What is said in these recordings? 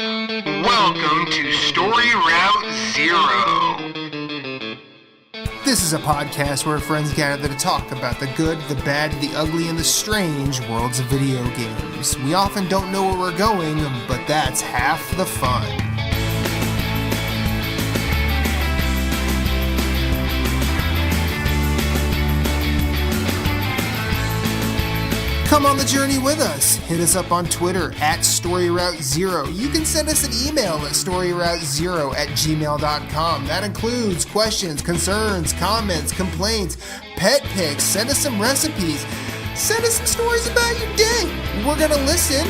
Welcome to Story Route Zero. This is a podcast where friends gather to talk about the good, the bad, the ugly, and the strange worlds of video games. We often don't know where we're going, but that's half the fun. Come on the journey with us. Hit us up on Twitter at StoryRoute0. You can send us an email at StoryRoute0@gmail.com. That includes questions, concerns, comments, complaints, pet pics. Send us some recipes. Send us some stories about your day. We're going to listen.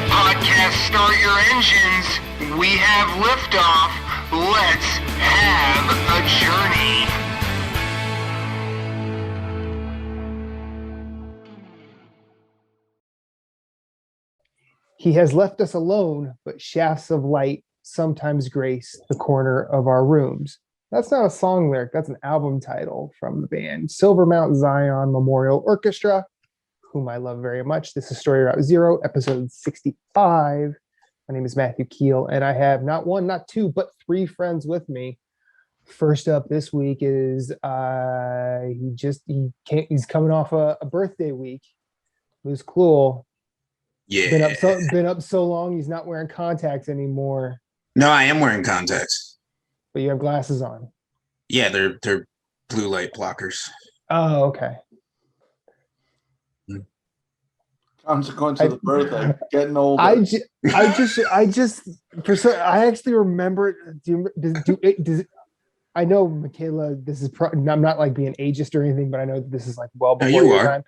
Podcast, start your engines. We have liftoff. Let's have a journey. He has left us alone, but shafts of light sometimes grace the corner of our rooms. That's not a song lyric, that's an album title from the band Silver Mount Zion Memorial Orchestra, whom I love very much. This is Story Route Zero, episode 65. My name is Matthew Keel, and I have not one, not two, but three friends with me. First up this week is he's coming off a birthday week. It was cool. Yeah. Been up so long he's not wearing contacts anymore. No, I am wearing contacts. But you have glasses on. Yeah, they're blue light blockers. Oh, okay. Consequence of the birthday, getting older. I actually remember it. I know, Michaela, this is I'm not like being ageist or anything, but I know this is like well before your time.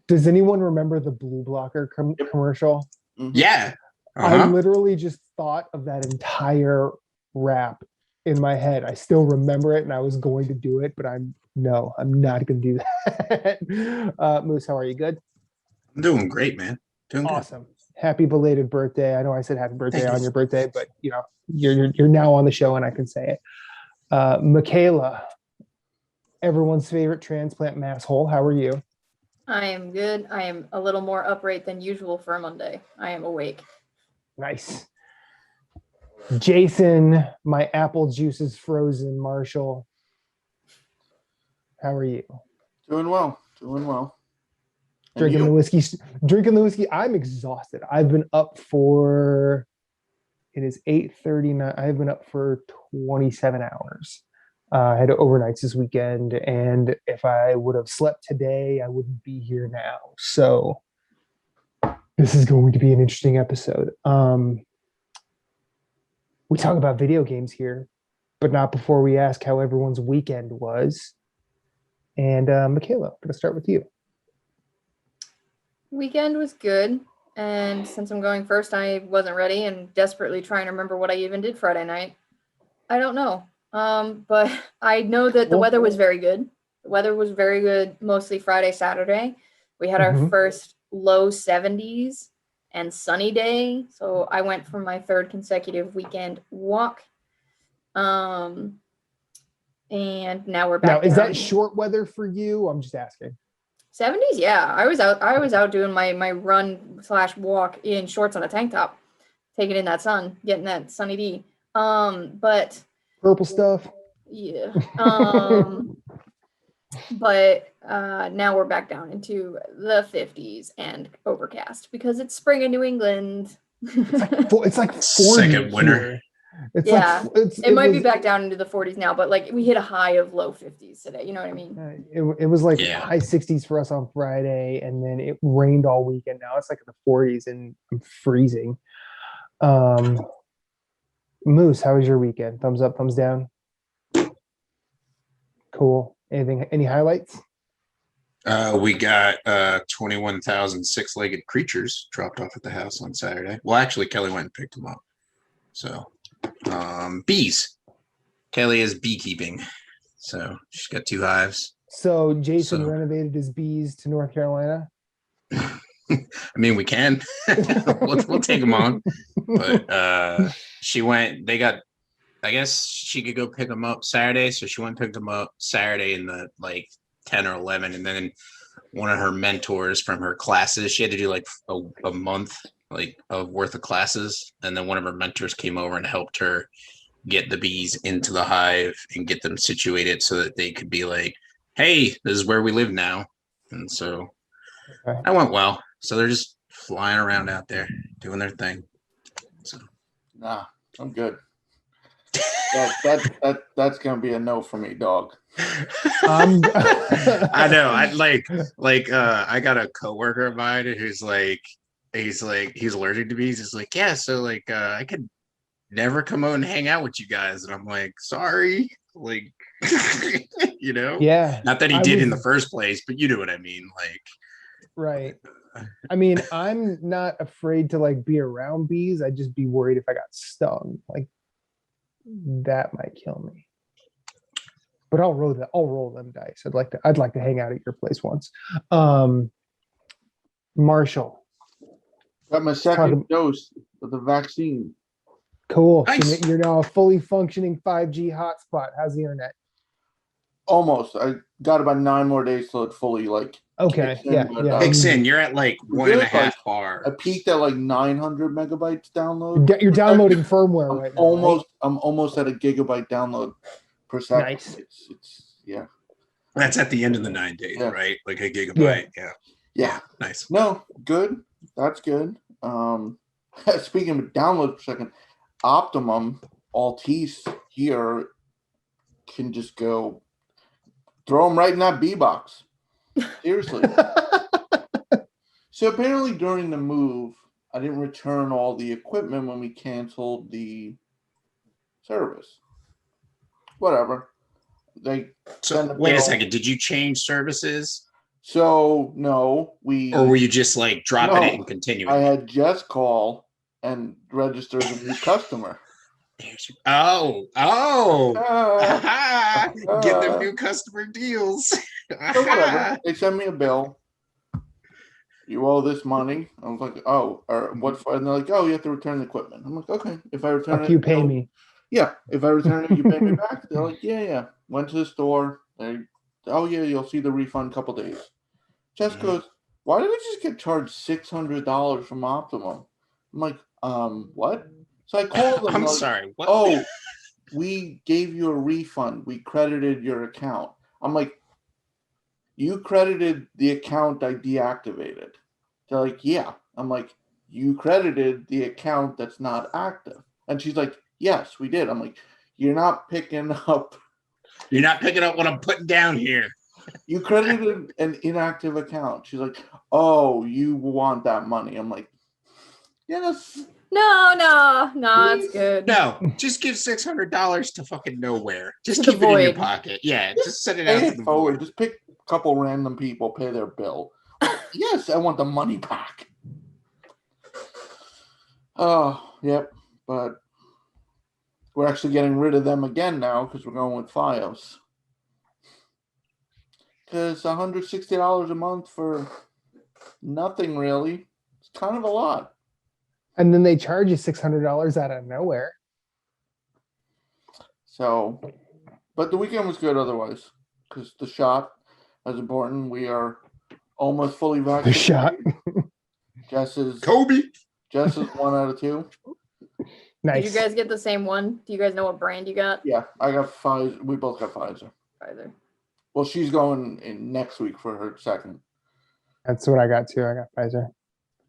Does anyone remember the blue blocker commercial? Yeah. I literally just thought of that entire rap in my head. I still remember it and I was going to do it, but I'm not going to do that. Moose, how are you? Good? I'm doing great, man. Doing awesome. Good. Happy belated birthday. I know I said happy birthday on your birthday, but you know, you're now on the show and I can say it. Michaela, everyone's favorite transplant masshole. How are you? I am good. I am a little more upright than usual for a Monday. I am awake. Nice. Jason, my apple juice is frozen. Marshall, how are you? Doing well. Drinking the whiskey. I'm exhausted. I've been up for, it is 8:39. I've been up for 27 hours. I had overnights this weekend, and if I would have slept today, I wouldn't be here now. So this is going to be an interesting episode. We talk about video games here, but not before we ask how everyone's weekend was. And Michaela, I'm going to start with you. Weekend was good, and since I'm going first, I wasn't ready and desperately trying to remember what I even did Friday night. I don't know, but I know that the weather was very good. The weather was very good, mostly Friday, Saturday. We had our first low 70s and sunny day, so I went for my third consecutive weekend walk. And now we're back. Now, is that short weather for you? I'm just asking. 70s, yeah. I was out doing my run/walk in shorts on a tank top, taking in that sun, getting that sunny D. But purple stuff. Yeah. But now we're back down into the 50s and overcast because it's spring in New England. It's like 40 second winter. Here. It might be back down into the 40s now, but like we hit a high of low 50s today. You know what I mean? It was like high 60s for us on Friday, and then it rained all weekend. Now it's like in the 40s, and I'm freezing. Moose, how was your weekend? Thumbs up, thumbs down? Cool. Any highlights? We got 21,000 six-legged creatures dropped off at the house on Saturday. Well, actually, Kelly went and picked them up. So, bees. Kelly is beekeeping. So she's got 2 hives. So Jason renovated his bees to North Carolina? I mean, we can. we'll take them on. But I guess she could go pick them up Saturday. So she went and picked them up Saturday in the like 10 or 11. And then one of her mentors from her classes. She had to do like a month like of worth of classes, and then one of her mentors came over and helped her get the bees into the hive and get them situated so that they could be like, hey, this is where we live now. And so that went well. So they're just flying around out there doing their thing. So Nah, I'm good. That's gonna be a no for me, dog. I know. I got a coworker of mine who's like he's allergic to bees. He's like, yeah, so like I could never come out and hang out with you guys. And I'm like, sorry. Like you know? Yeah. Not that he did in the first place, but you know what I mean. Like right. I mean, I'm not afraid to like be around bees. I'd just be worried if I got stung. Like that might kill me. But I'll roll them dice. I'd like to hang out at your place once. Marshall. Got my second dose of the vaccine. Cool. Nice. So you're now a fully functioning 5G hotspot. How's the internet? Almost. I got about 9 more days till it fully like Okay. kicks in, Yeah. kicks in. You're at like We're good, 1.5 like, bars. I peaked at like 900 megabytes download. You're downloading firmware right now. I'm almost at a gigabyte download per second. Nice. It's yeah. That's at the end of the 9 days, right? Like a gigabyte. Yeah. Nice. No, good. That's good. Speaking of download for a second, Optimum Altice here can just go throw them right in that B box. Seriously. So apparently during the move, I didn't return all the equipment when we canceled the service. Whatever. So wait a second. Did you change services? So no, or were you just like dropping it and continuing? I had just called and registered a new customer. Oh. Get them new customer deals. So whatever. They send me a bill. You owe this money. I was like, oh, or what for? And they're like, oh, you have to return the equipment. I'm like, okay. If I return it, you pay me. Yeah. If I return it, you pay me back. They're like, yeah. Went to the store. Oh yeah, you'll see the refund in a couple days. Jess goes, why did we just get charged $600 from Optimum? I'm like, what? So I called them. I'm sorry. What? Oh, we gave you a refund. We credited your account. I'm like, you credited the account I deactivated. They're like, yeah. I'm like, you credited the account that's not active. And she's like, yes, we did. I'm like, you're not picking up. You're not picking up what I'm putting down here. You credited an inactive account. She's like, oh, you want that money. I'm like, yes. No, it's good. No, just give $600 to fucking nowhere. Just To keep the it in your void. pocket. Yeah, just set it out Pay to the it forward. void. Just pick a couple random people, pay their bill. Yes, I want the money back. Oh, yep. But we're actually getting rid of them again now because we're going with Fios. Because $160 a month for nothing really. It's kind of a lot. And then they charge you $600 out of nowhere. So, but the weekend was good otherwise. Because the shot is important. We are almost fully vaccinated. The shot. Jess is Kobe. 1 out of 2. Nice. Did you guys get the same one? Do you guys know what brand you got? Yeah, I got Pfizer. We both got Pfizer. Pfizer. Well, she's going in next week for her second. That's what I got too. I got Pfizer.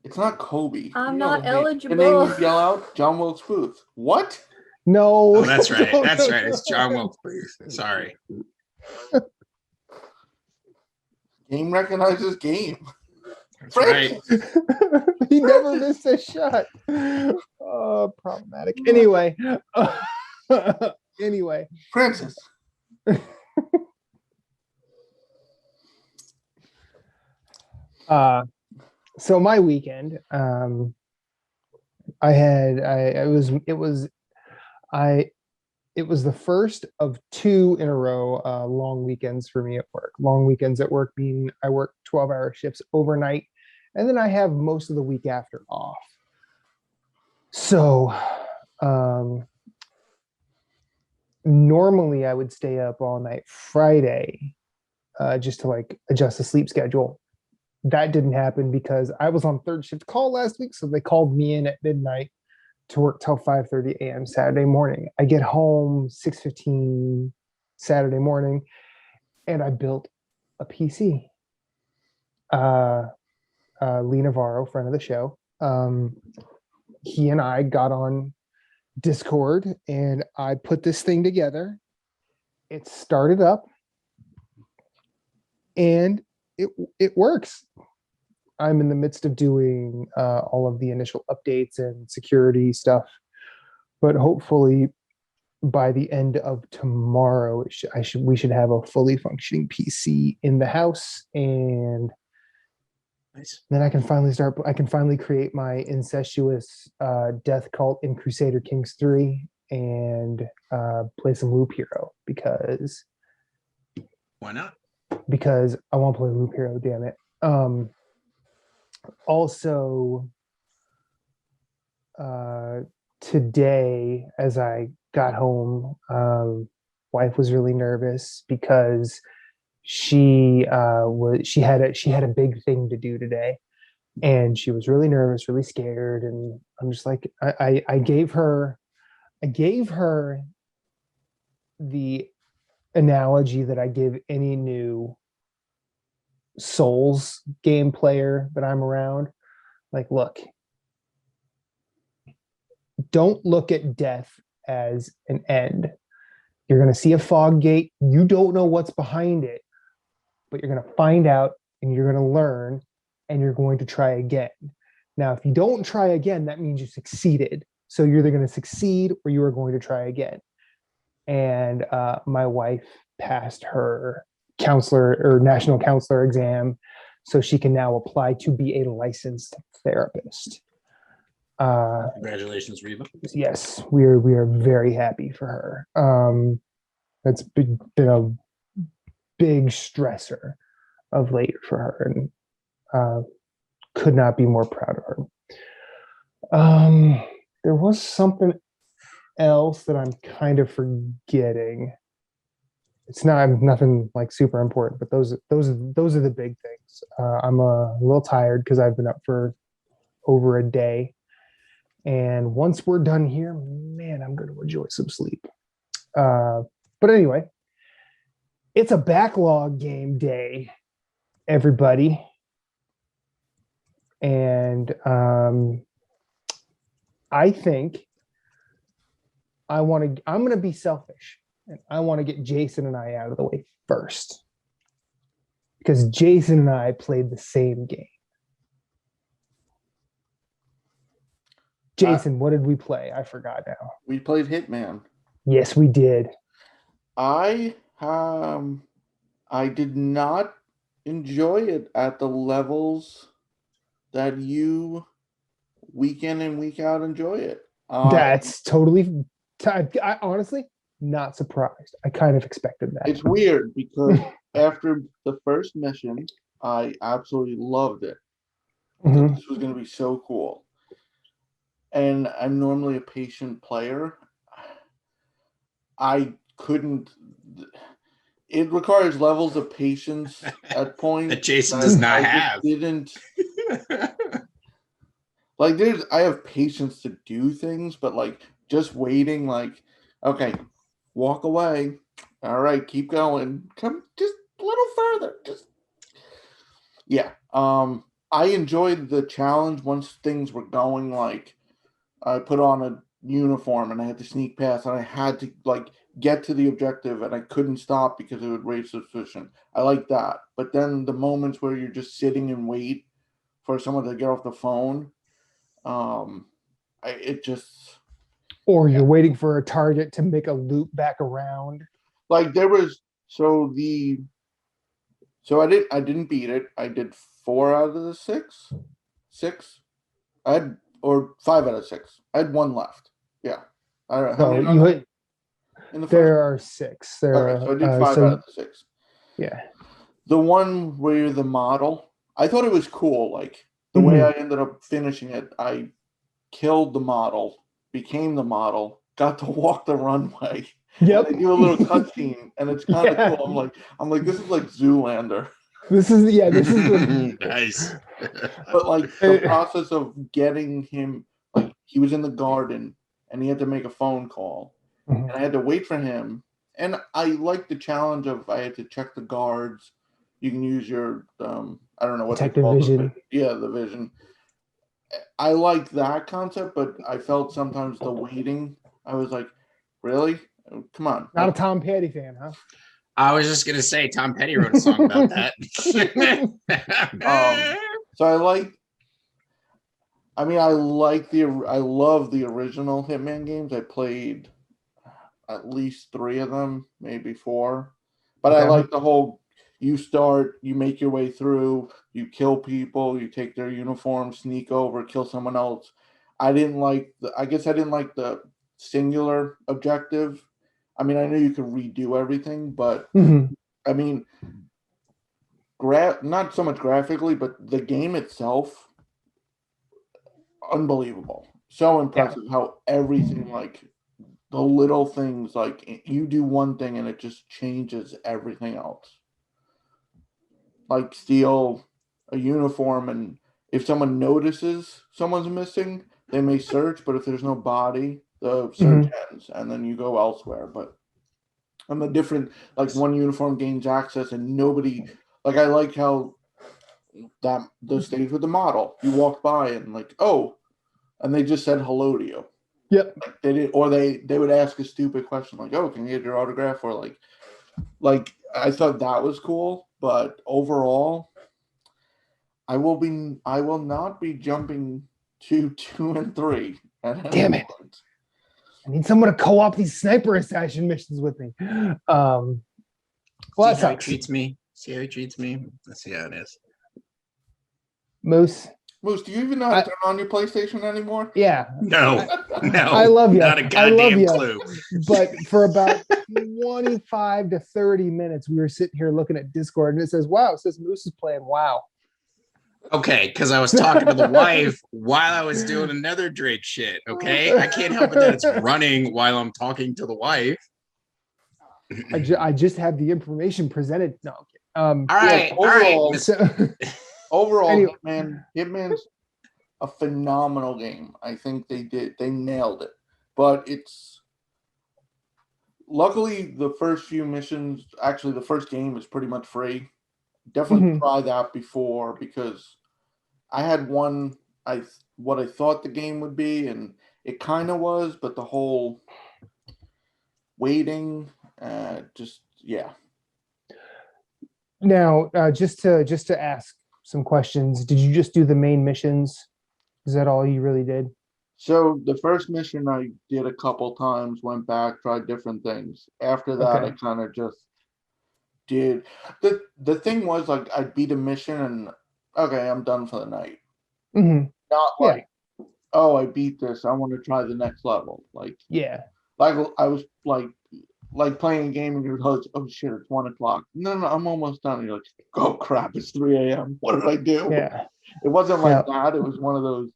It's not Kobe. I'm You know not the name. eligible. The name you yell out, John Wilkes Booth. What? No. Oh, that's right. No, That's no, right. no. It's John Wilkes Booth. Sorry. Game recognizes game. That's Frank. right. He never missed a shot. Problematic. Anyway. Anyway. Francis. So my weekend, it was the first of 2 in a row long weekends for me at work. Long weekends at work mean I work 12-hour shifts overnight, and then I have most of the week after off. So normally I would stay up all night Friday just to like adjust the sleep schedule. that didn't happen because I was on third shift call last week, so they called me in at midnight to work till 5:30 a.m. Saturday morning. I get home 6:15 Saturday morning, and I built a PC. Lee Navarro, friend of the show, he and I got on Discord, and I put this thing together. It started up, and it works. I'm in the midst of doing all of the initial updates and security stuff, but hopefully by the end of tomorrow, we should have a fully functioning PC in the house, and Nice. then I can finally create my incestuous death cult in Crusader Kings 3 and play some Loop Hero because Why not? I want to play Loop Hero, damn it. Also, today, as I got home, wife was really nervous because she had a big thing to do today, and she was really nervous, really scared, and I'm just like, I gave her the analogy that I give any new Souls game player that I'm around. Like, look, don't look at death as an end. You're going to see a fog gate. You don't know what's behind it, but you're going to find out, and you're going to learn, and you're going to try again. Now, if you don't try again, that means you succeeded. So you're either going to succeed or you are going to try again. And my wife passed her counselor or national counselor exam, so she can now apply to be a licensed therapist. Congratulations, Reba. Yes, we are very happy for her. That's been a big stressor of late for her, and could not be more proud of her. There was something else that I'm kind of forgetting. It's nothing like super important, but those are the big things. I'm a little tired because I've been up for over a day, and once we're done here, man, I'm going to enjoy some sleep. But anyway, it's a backlog game day, everybody, and I think I'm going to be selfish, and I want to get Jason and I out of the way first, because Jason and I played the same game. Jason, what did we play? I forgot now. We played Hitman. Yes, we did. I did not enjoy it at the levels that you week in and week out enjoy it. That's totally. I honestly not surprised. I kind of expected that. It's weird because after the first mission, I absolutely loved it. Mhm. This was going to be so cool. And I'm normally a patient player. I couldn't. It requires levels of patience at points That Jason does not I have. Didn't I have patience to do things, but like just waiting, like, okay, walk away. All right, keep going. Come just a little further. Yeah. I enjoyed the challenge once things were going. Like, I put on a uniform and I had to sneak past, and I had to like get to the objective, and I couldn't stop because it would raise suspicion. I like that. But then the moments where you're just sitting and wait for someone to get off the phone, Or you're waiting for a target to make a loop back around. Like there was I didn't beat it. I did 4 out of the 6. 6. Or 5 out of 6. I had 1 left. Yeah. I don't know. How many you hit, in the there are 6. Okay, so I did 5 out of the 6. Yeah. The one where you're the model, I thought it was cool. Like the way I ended up finishing it, I killed the model, became the model, got to walk the runway. Yep. They do a little cutscene, and it's kind of cool. I'm like, this is like Zoolander. This is the Nice. But like the process of getting him, like he was in the garden and he had to make a phone call, and I had to wait for him. And I like the challenge of I had to check the guards. You can use your I don't know what they Detective call vision. the vision. I like that concept, but I felt sometimes the waiting. I was like, really? Come on. Not a Tom Petty fan, huh? I was just gonna say Tom Petty wrote a song about that. So I love the original Hitman games. I played at least 3 of them, maybe 4. But I like the whole you make your way through, you kill people, you take their uniform, sneak over, kill someone else. I didn't like the singular objective. I mean, I know you could redo everything, but I mean, not so much graphically, but the game itself, unbelievable. So impressive how everything, like the little things, like you do one thing and it just changes everything else. Like steal a uniform, and if someone notices someone's missing, they may search, but if there's no body, the search ends and then you go elsewhere. But on the different, like one uniform gains access and nobody, like I like how that the stage with the model, you walk by and like, oh, and they just said hello to you. Yep. Like they did, or they would ask a stupid question like, oh, can you get your autograph? Or like I thought that was cool, but overall, I will not be jumping to 2 and 3. Damn it. I need someone to co-op these sniper assassin missions with me. Well, that See how he sucks. treats me. Let's see how it is. Moose, do you even know how to turn on your PlayStation anymore? yeah. No. I love you. Not a I love goddamn you. clue. But for about 25 to 30 minutes, we were sitting here looking at Discord, and it says Moose is playing WoW. Okay, because I was talking to the wife while I was doing another Drake shit. Okay, I can't help it that it's running while I'm talking to the wife. I just have the information presented. No, okay. All right. Overall, Anyway. Hitman's a phenomenal game. I think they nailed it. But it's luckily the first few missions, actually the first game is pretty much free. Definitely try that before, because I had what I thought the game would be, and it kind of was, but the whole waiting, yeah. Now, just to ask some questions, did you just do the main missions? Is that all you really did? So the first mission I did a couple times, went back, tried different things. After that, I kind of just did the thing was like I'd beat a mission and okay, I'm done for the night. Not like, oh, I beat this, I want to try the next level. Like I was like playing a game and you're like, oh shit, it's 1 o'clock. No, I'm almost done. And you're like, oh crap, it's 3 a.m. What did I do? Yeah. It wasn't like that. It was one of those,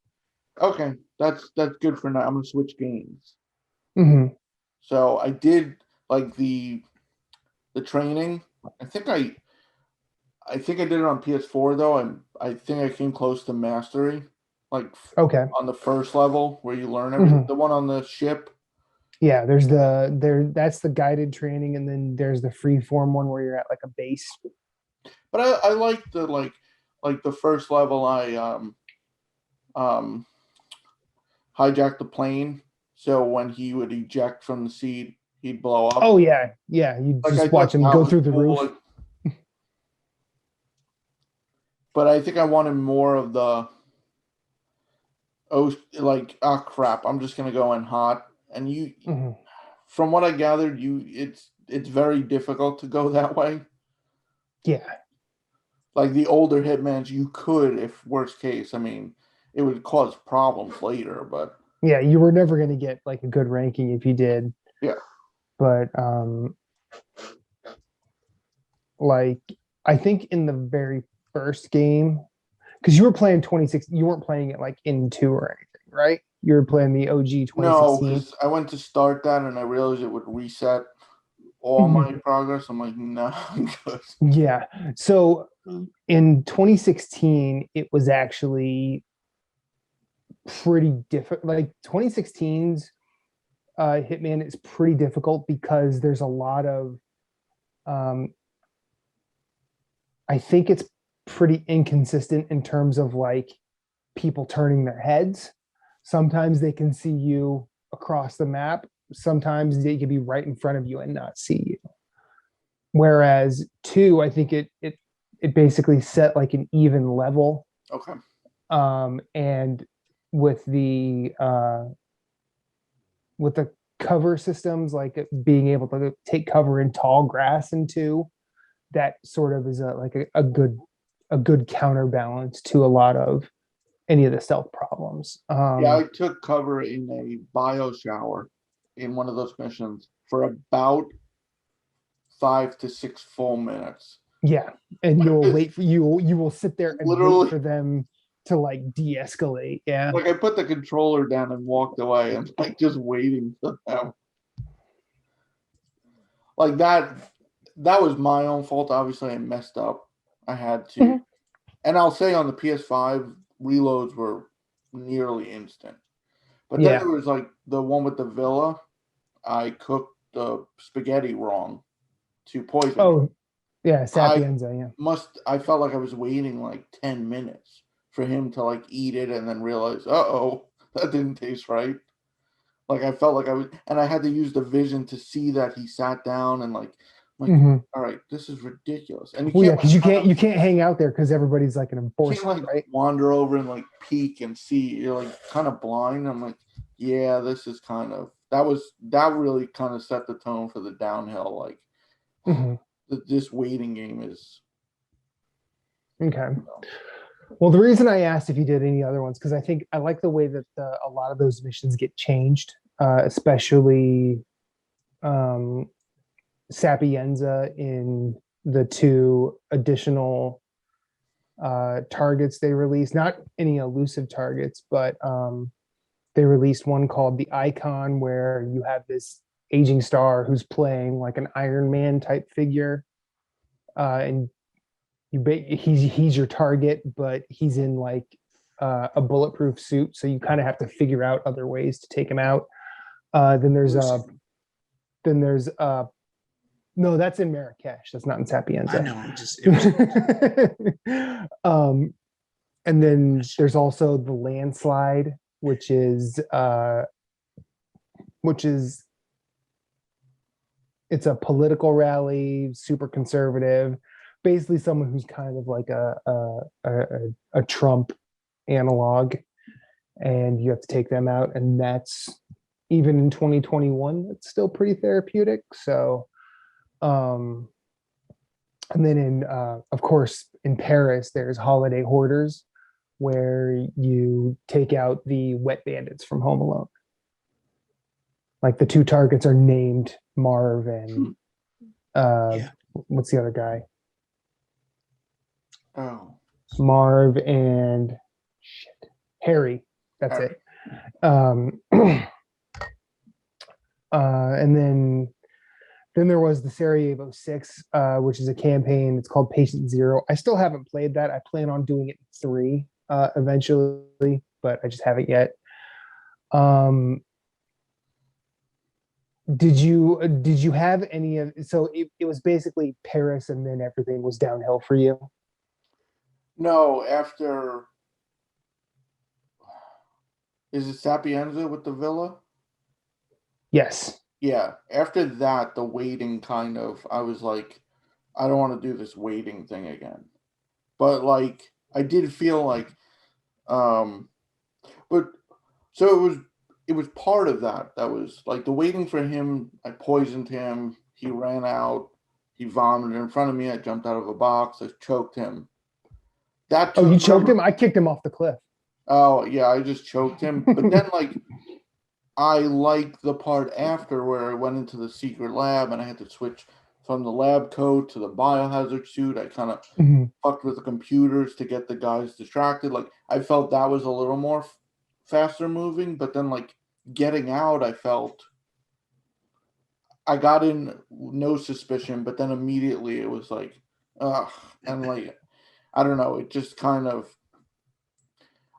okay, that's good for now. I'm gonna switch games. So I did like the training. I think I did it on PS4 though. I think I came close to mastery. Like on the first level where you learn everything. The one on the ship. Yeah, there's that's the guided training, and then there's the free form one where you're at like a base. But I like the first level. I hijacked the plane, so when he would eject from the seat, he'd blow up. Oh yeah, you just watch him go through the roof. But I think I wanted more of the crap, I'm just gonna go in hot. And you, from what I gathered, it's very difficult to go that way. Yeah. Like the older Hitmans, you could, if worst case. I mean, it would cause problems later, but yeah, you were never going to get like a good ranking if you did. Yeah. But like I think in the very first game, because you were playing 26, you weren't playing it like in 2 or anything, right? You were playing the OG 2016. No, because I went to start that and I realized it would reset all my progress. I'm like, no, I'm good. Yeah. So in 2016, it was actually pretty difficult. Like 2016's Hitman is pretty difficult because there's a lot of, I think it's pretty inconsistent in terms of like people turning their heads. Sometimes they can see you across the map. Sometimes they can be right in front of you and not see you. Whereas 2, I think it basically set like an even level. Okay. And with the cover systems, like being able to take cover in tall grass in 2, that sort of is a good counterbalance to a lot of any of the stealth problems. Yeah, I took cover in a bio shower in one of those missions for about 5 to 6 full minutes. Yeah, and you'll wait for you will sit there and Literally, wait for them to like de-escalate. Yeah, like I put the controller down and walked away and like just waiting for them. Like that was my own fault. Obviously, I messed up. I had to. And I'll say on the PS5, reloads were nearly instant. But then there was like the one with the villa. I cooked the spaghetti wrong to poison. Oh, yeah, Sapienza. Yeah. I felt like I was waiting like 10 minutes for him to like eat it and then realize, that didn't taste right. Like I felt like I was, and I had to use the vision to see that he sat down and like all right, this is ridiculous. And because you can't hang out there because everybody's like an enforcer, right? Wander over and like peek and see. You're like kind of blind. I'm like, yeah, this is kind of that really kind of set the tone for the downhill. Like this waiting game is okay. Well, the reason I asked if you did any other ones because I think I like the way that a lot of those missions get changed, especially Sapienza in the 2 additional targets they released. Not any elusive targets, but they released one called the Icon, where you have this aging star who's playing like an Iron Man type figure, and he's your target, but he's in like a bulletproof suit, so you kind of have to figure out other ways to take him out. Then there's no, that's in Marrakesh. That's not in Sapienza. I know. I'm just. And then there's also the landslide, which is it's a political rally, super conservative, basically someone who's kind of like a Trump analog, and you have to take them out, and that's even in 2021, it's still pretty therapeutic. So and then in of course in Paris there's Holiday Hoarders, where you take out the wet bandits from Home Alone. Like the 2 targets are named Marv and what's the other guy? Oh, Marv and Harry. That's it. And then there was the Sarajevo 6, which is a campaign. It's called Patient Zero. I still haven't played that. I plan on doing it in 3 eventually, but I just haven't yet. Did you have any of? So it was basically Paris, and then everything was downhill for you. No, after is it Sapienza with the villa? Yes. Yeah. After that, the waiting kind of, I was like, I don't want to do this waiting thing again. But like, I did feel like, but so it was part of that. That was like the waiting for him. I poisoned him. He ran out. He vomited in front of me. I jumped out of a box. I choked him. You choked him? I kicked him off the cliff. Oh yeah, I just choked him. But then like I liked the part after where I went into the secret lab and I had to switch from the lab coat to the biohazard suit. I kind of fucked with the computers to get the guys distracted. Like I felt that was a little more faster moving, but then like getting out, I felt I got in no suspicion, but then immediately it was like, ugh, and like I don't know, it just kind of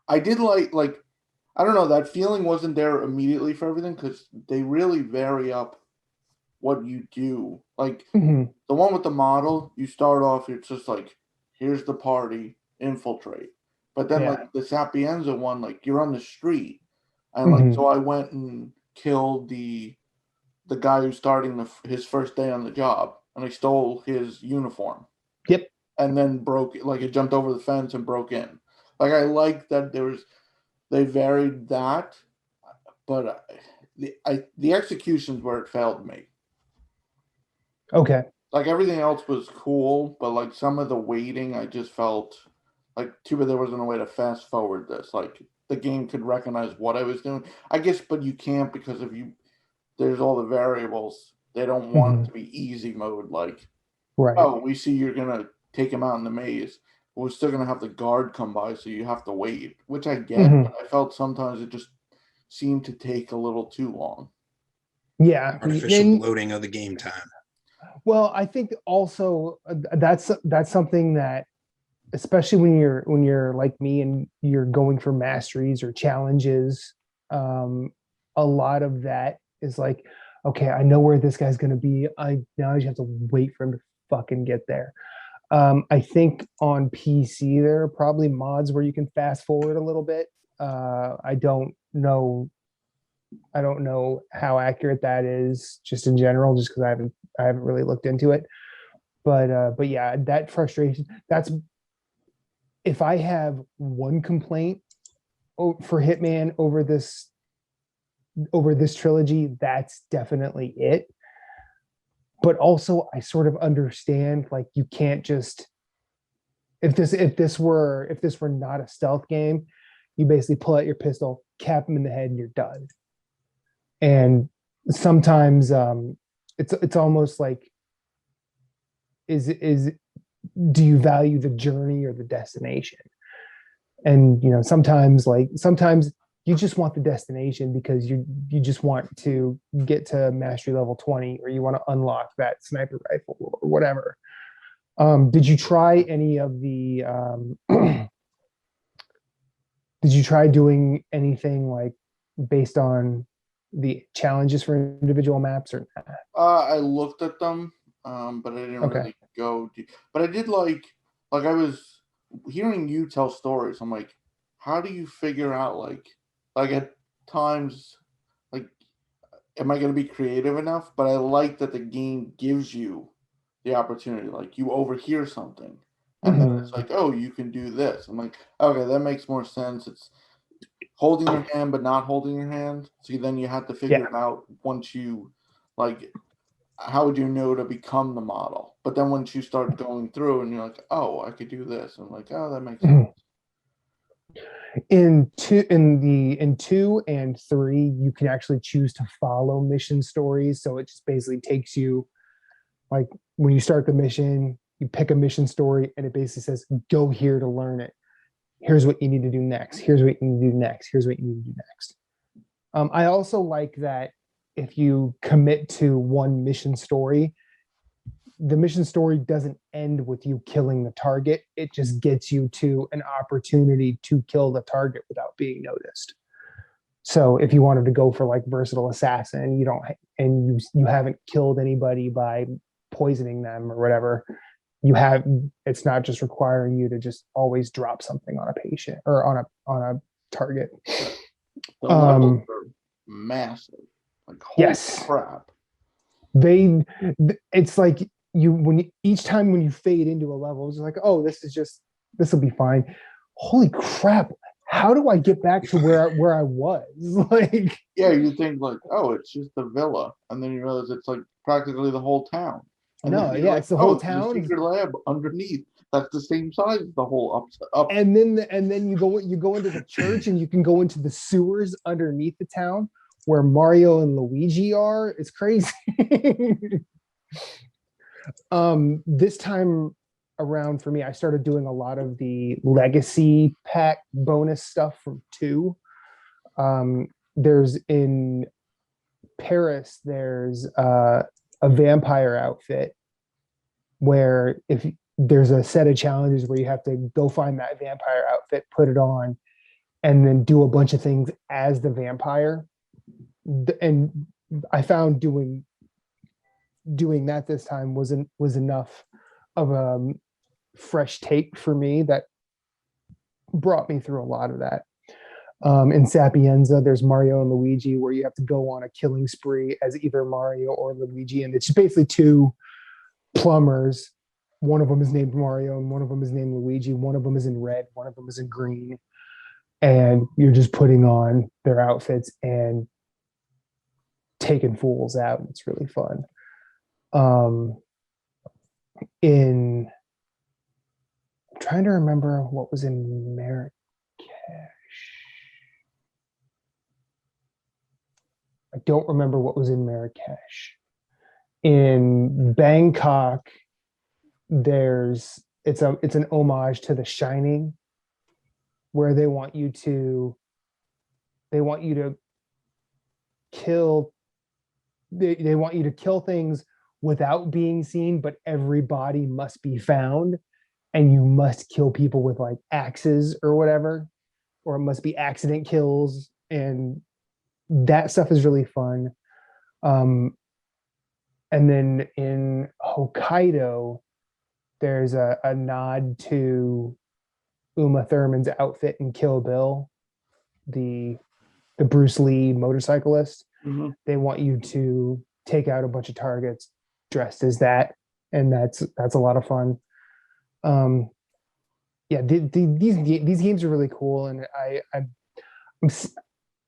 I did like I don't know, that feeling wasn't there immediately for everything because they really vary up what you do. Like Mhm. the one with the model, you start off, it's just like, here's the party, infiltrate. But then Yeah. like the Sapienza one, like you're on the street, and like Mhm. so I went and killed the guy who's starting his first day on the job, and I stole his uniform, Yep. and then broke like it jumped over the fence and broke in. Like I like that they varied that, but the execution's where it failed me. Okay. Like everything else was cool, but like some of the waiting, I just felt like too bad there wasn't a way to fast forward this. Like the game could recognize what I was doing, I guess, but you can't because if you there's all the variables. They don't want it Mhm. to be easy mode. Like, Right. oh, we see you're gonna take him out in the maze. We're still gonna have the guard come by, so you have to wait, which I get. Mhm. But I felt sometimes it just seemed to take a little too long. Yeah. Artificial bloating of the game time. Well, I think also that's something that, especially when you're like me and you're going for masteries or challenges, a lot of that is like, okay, I know where this guy's going to be. I now just have to wait for him to fucking get there. I think on PC there are probably mods where you can fast forward a little bit. I don't know. I don't know how accurate that is, just in general, just because I haven't really looked into it. But yeah, that frustration. That's if I have one complaint for Hitman over this trilogy, that's definitely it. But also, I sort of understand, like, you can't just if this were not a stealth game, you basically pull out your pistol, cap him in the head, and you're done. And sometimes it's almost like is do you value the journey or the destination? And sometimes you just want the destination because you just want to get to mastery level 20, or you want to unlock that sniper rifle or whatever. Did you try any of the did you try doing anything like based on the challenges for individual maps or not? I looked at them, but I didn't Okay. really go deep. But I did like I was hearing you tell stories. I'm like, how do you figure out like at times like am I going to be creative enough? But I like that the game gives you the opportunity. Like you overhear something, and then it's Mhm. like, oh, you can do this. I'm like, okay, that makes more sense. It's holding your hand but not holding your hand. So then you have to figure Yeah. it out once you like how would you know to become the model? But then once you start going through and you're like, oh, I could do this. I'm like, oh, that makes sense. Mhm. In 2 and 3, you can actually choose to follow mission stories. So it just basically takes you, like, when you start the mission, you pick a mission story and it basically says, go here to learn it. Here's what you need to do next. Here's what you need to do next. Here's what you need to do next. I also like that if you commit to one mission story, the mission story doesn't end with you killing the target. It just gets you to an opportunity to kill the target without being noticed. So if you wanted to go for like versatile assassin, you don't, and you haven't killed anybody by poisoning them or whatever, you have, it's not just requiring you to just always drop something on a patient or on a target. The levels are massive. Like holy Yes. crap. It's like each time when you fade into a level, it's like, oh, this will be fine. Holy crap, how do I get back to where I was? Like, Yeah, you think like, oh, it's just the villa, and then you realize it's like practically the whole town. And no, then you're yeah, like, it's the oh, whole it's the town. secret lab underneath. That's the same size as the whole up. And then you go into the church and you can go into the sewers underneath the town where Mario and Luigi are. It's crazy. This time around for me, I started doing a lot of the legacy pack bonus stuff from 2. There's in Paris, there's a vampire outfit where if there's a set of challenges where you have to go find that vampire outfit, put it on, and then do a bunch of things as the vampire. And I found doing that this time was enough of a fresh take for me that brought me through a lot of that. In Sapienza, there's Mario and Luigi, where you have to go on a killing spree as either Mario or Luigi, and it's basically two plumbers. One of them is named Mario and one of them is named Luigi. One of them is in red, one of them is in green, and you're just putting on their outfits and taking fools out. It's really fun. I'm trying to remember what was in Marrakesh. I don't remember what was in Marrakesh. In Bangkok, it's an homage to The Shining, where they want you to kill they want you to kill things without being seen, but every body must be found, and you must kill people with like axes or whatever, or it must be accident kills, and that stuff is really fun. And then in Hokkaido, there's a nod to Uma Thurman's outfit in Kill Bill, the Bruce Lee motorcyclist. Mm-hmm. They want you to take out a bunch of targets dressed as that, and that's a lot of fun. These games are really cool, and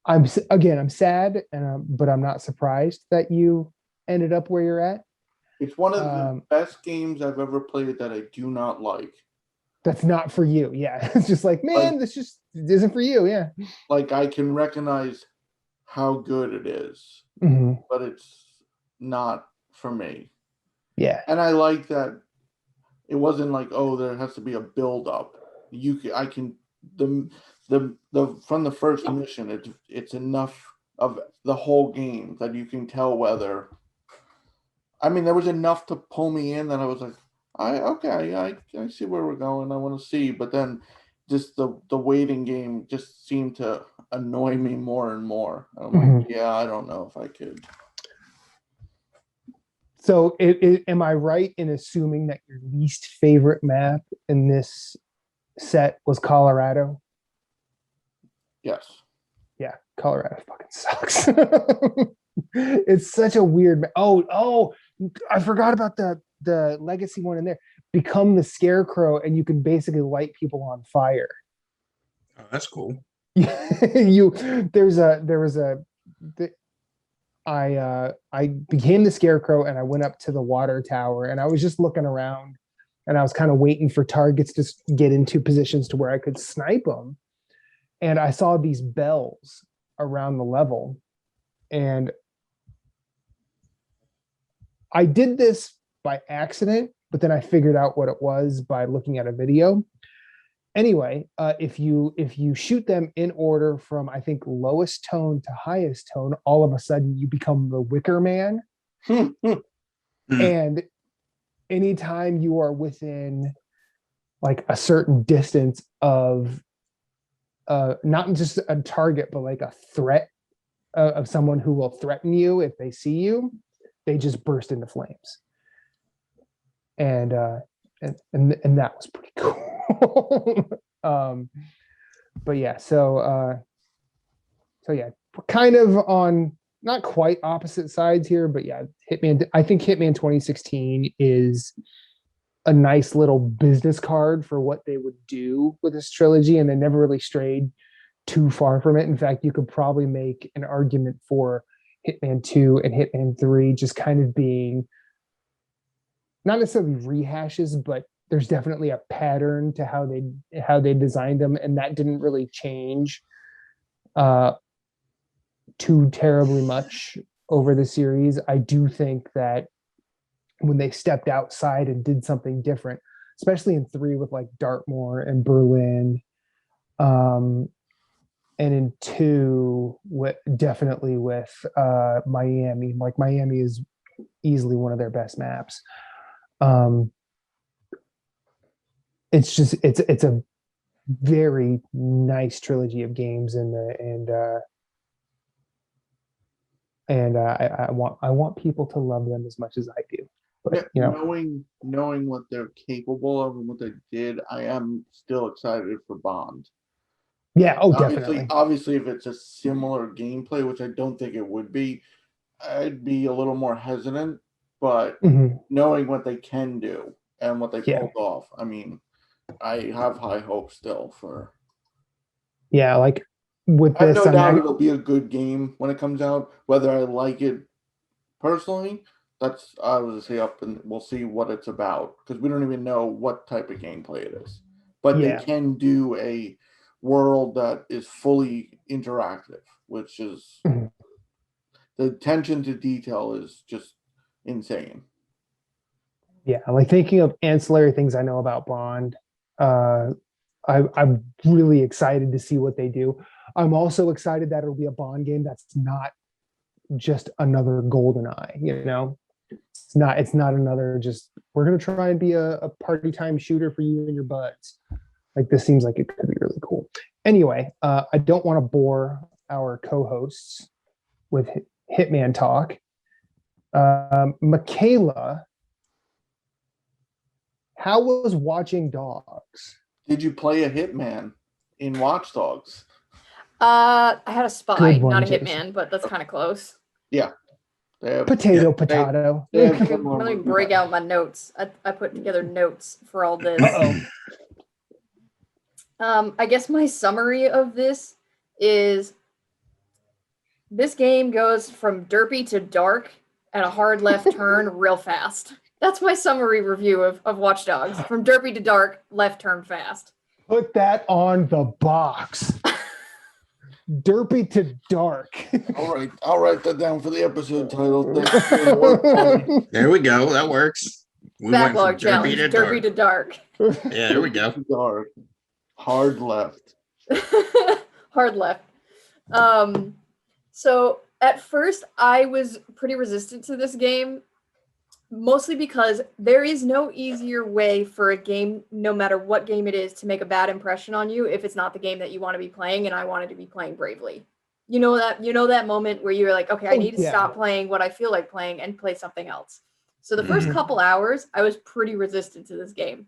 I'm sad, but I'm not surprised that you ended up where you're at. It's one of the best games I've ever played that I do not like. That's not for you. Yeah. It's just like, man, this just isn't for you. Yeah. Like, I can recognize how good it is, but it's not for me. Yeah. And I like that it wasn't like, oh, there has to be a build up. From the first mission, it's enough of the whole game that you can tell whether. I mean, there was enough to pull me in that I was like, I see where we're going. I want to see, but then just the waiting game just seemed to annoy me more and more. I'm like, yeah, I don't know if I could. So, am I right in assuming that your least favorite map in this set was Colorado? Yes. Yeah, Colorado fucking sucks. It's such a weird. Oh, I forgot about the legacy one in there. Become the Scarecrow, and you can basically light people on fire. Oh, that's cool. I became the Scarecrow, and I went up to the water tower, and I was just looking around, and I was kind of waiting for targets to get into positions to where I could snipe them. And I saw these bells around the level, and I did this by accident, but then I figured out what it was by looking at a video. Anyway, if you shoot them in order from, I think, lowest tone to highest tone, all of a sudden you become the Wicker Man. And anytime you are within like a certain distance of not just a target, but like a threat of someone who will threaten you if they see you, they just burst into flames. And that was pretty cool. But yeah, so yeah, we're kind of on not quite opposite sides here, but yeah, I think Hitman 2016 is a nice little business card for what they would do with this trilogy, and they never really strayed too far from it. In fact, you could probably make an argument for Hitman 2 and Hitman 3 just kind of being not necessarily rehashes, but there's definitely a pattern to how they designed them, and that didn't really change too terribly much over the series. I do think that when they stepped outside and did something different, especially in 3 with like Dartmoor and Berlin, and in 2, definitely with Miami. Like Miami is easily one of their best maps. It's just it's a very nice trilogy of games, I want people to love them as much as I do. But knowing what they're capable of and what they did, I am still excited for Bond. Yeah, definitely. Obviously, if it's a similar gameplay, which I don't think it would be, I'd be a little more hesitant. But knowing what they can do and what they pulled off, I mean, I have high hopes still for. Yeah, like with this, I have no doubt it'll be a good game when it comes out. Whether I like it personally, that's I would say up, and we'll see what it's about because we don't even know what type of gameplay it is. But they can do a world that is fully interactive, which is the attention to detail is just insane. Yeah, like thinking of ancillary things I know about Bond. I'm really excited to see what they do. I'm also excited that it'll be a Bond game that's not just another GoldenEye. It's not another just we're gonna try and be a party time shooter for you and your buds. Like this seems like it could be really cool. Anyway, I don't want to bore our co-hosts with Hitman talk. Michaela, how was Watching Dogs? Did you play a Hitman in Watch Dogs? I had a spy, not a Hitman, but that's kind of close. Yeah. Potato. Let me break out my notes. I put together notes for all this. I guess my summary of this is this game goes from derpy to dark and a hard left turn real fast. That's my summary review of Watch Dogs. From derpy to dark, left turn fast. Put that on the box. Derpy to dark. All right, I'll write that down for the episode title. There we go. That works. We Backlog challenge. Derpy to dark. Yeah, there we go. Dark. Hard left. Hard left. So at first I was pretty resistant to this game, mostly because there is no easier way for a game, no matter what game it is, to make a bad impression on you if it's not the game that you want to be playing, and I wanted to be playing Bravely. You know that moment where you're like, okay, I need to stop playing what I feel like playing and play something else. So the first couple hours, I was pretty resistant to this game.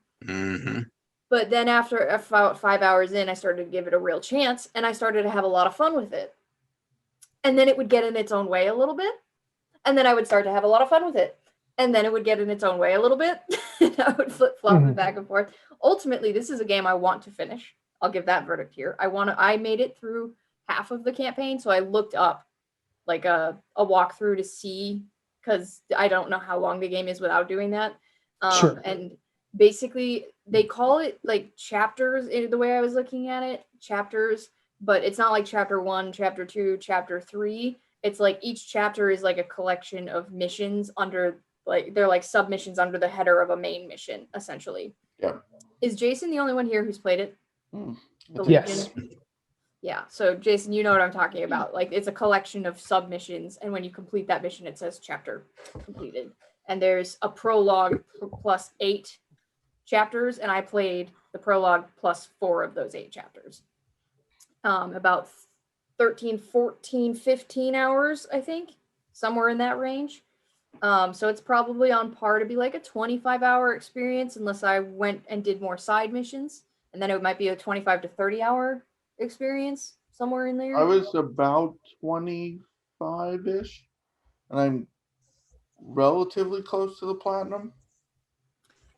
But then after about 5 hours in, I started to give it a real chance, and I started to have a lot of fun with it. And then it would get in its own way a little bit, and then I would start to have a lot of fun with it. And then it would get in its own way a little bit, and I would flip-flop it back and forth. Ultimately, this is a game I want to finish. I'll give that verdict here. I made it through half of the campaign, so I looked up like a walkthrough to see, because I don't know how long the game is without doing that. Sure. And basically, they call it like chapters, the way I was looking at it, chapters, but it's not like chapter 1, chapter 2, chapter 3. It's like each chapter is like a collection of missions under, like, they're like submissions under the header of a main mission, essentially. Yeah. Is Jason the only one here who's played it? Yes. Yeah. So Jason, you know what I'm talking about. Like, it's a collection of submissions, and when you complete that mission, it says chapter completed. And there's a prologue plus 8 chapters, and I played the prologue plus 4 of those 8 chapters. About 13, 14, 15 hours, I think, somewhere in that range. So it's probably on par to be like a 25-hour experience, unless I went and did more side missions, and then it might be a 25 to 30-hour experience somewhere in there. I was about 25-ish, and I'm relatively close to the platinum.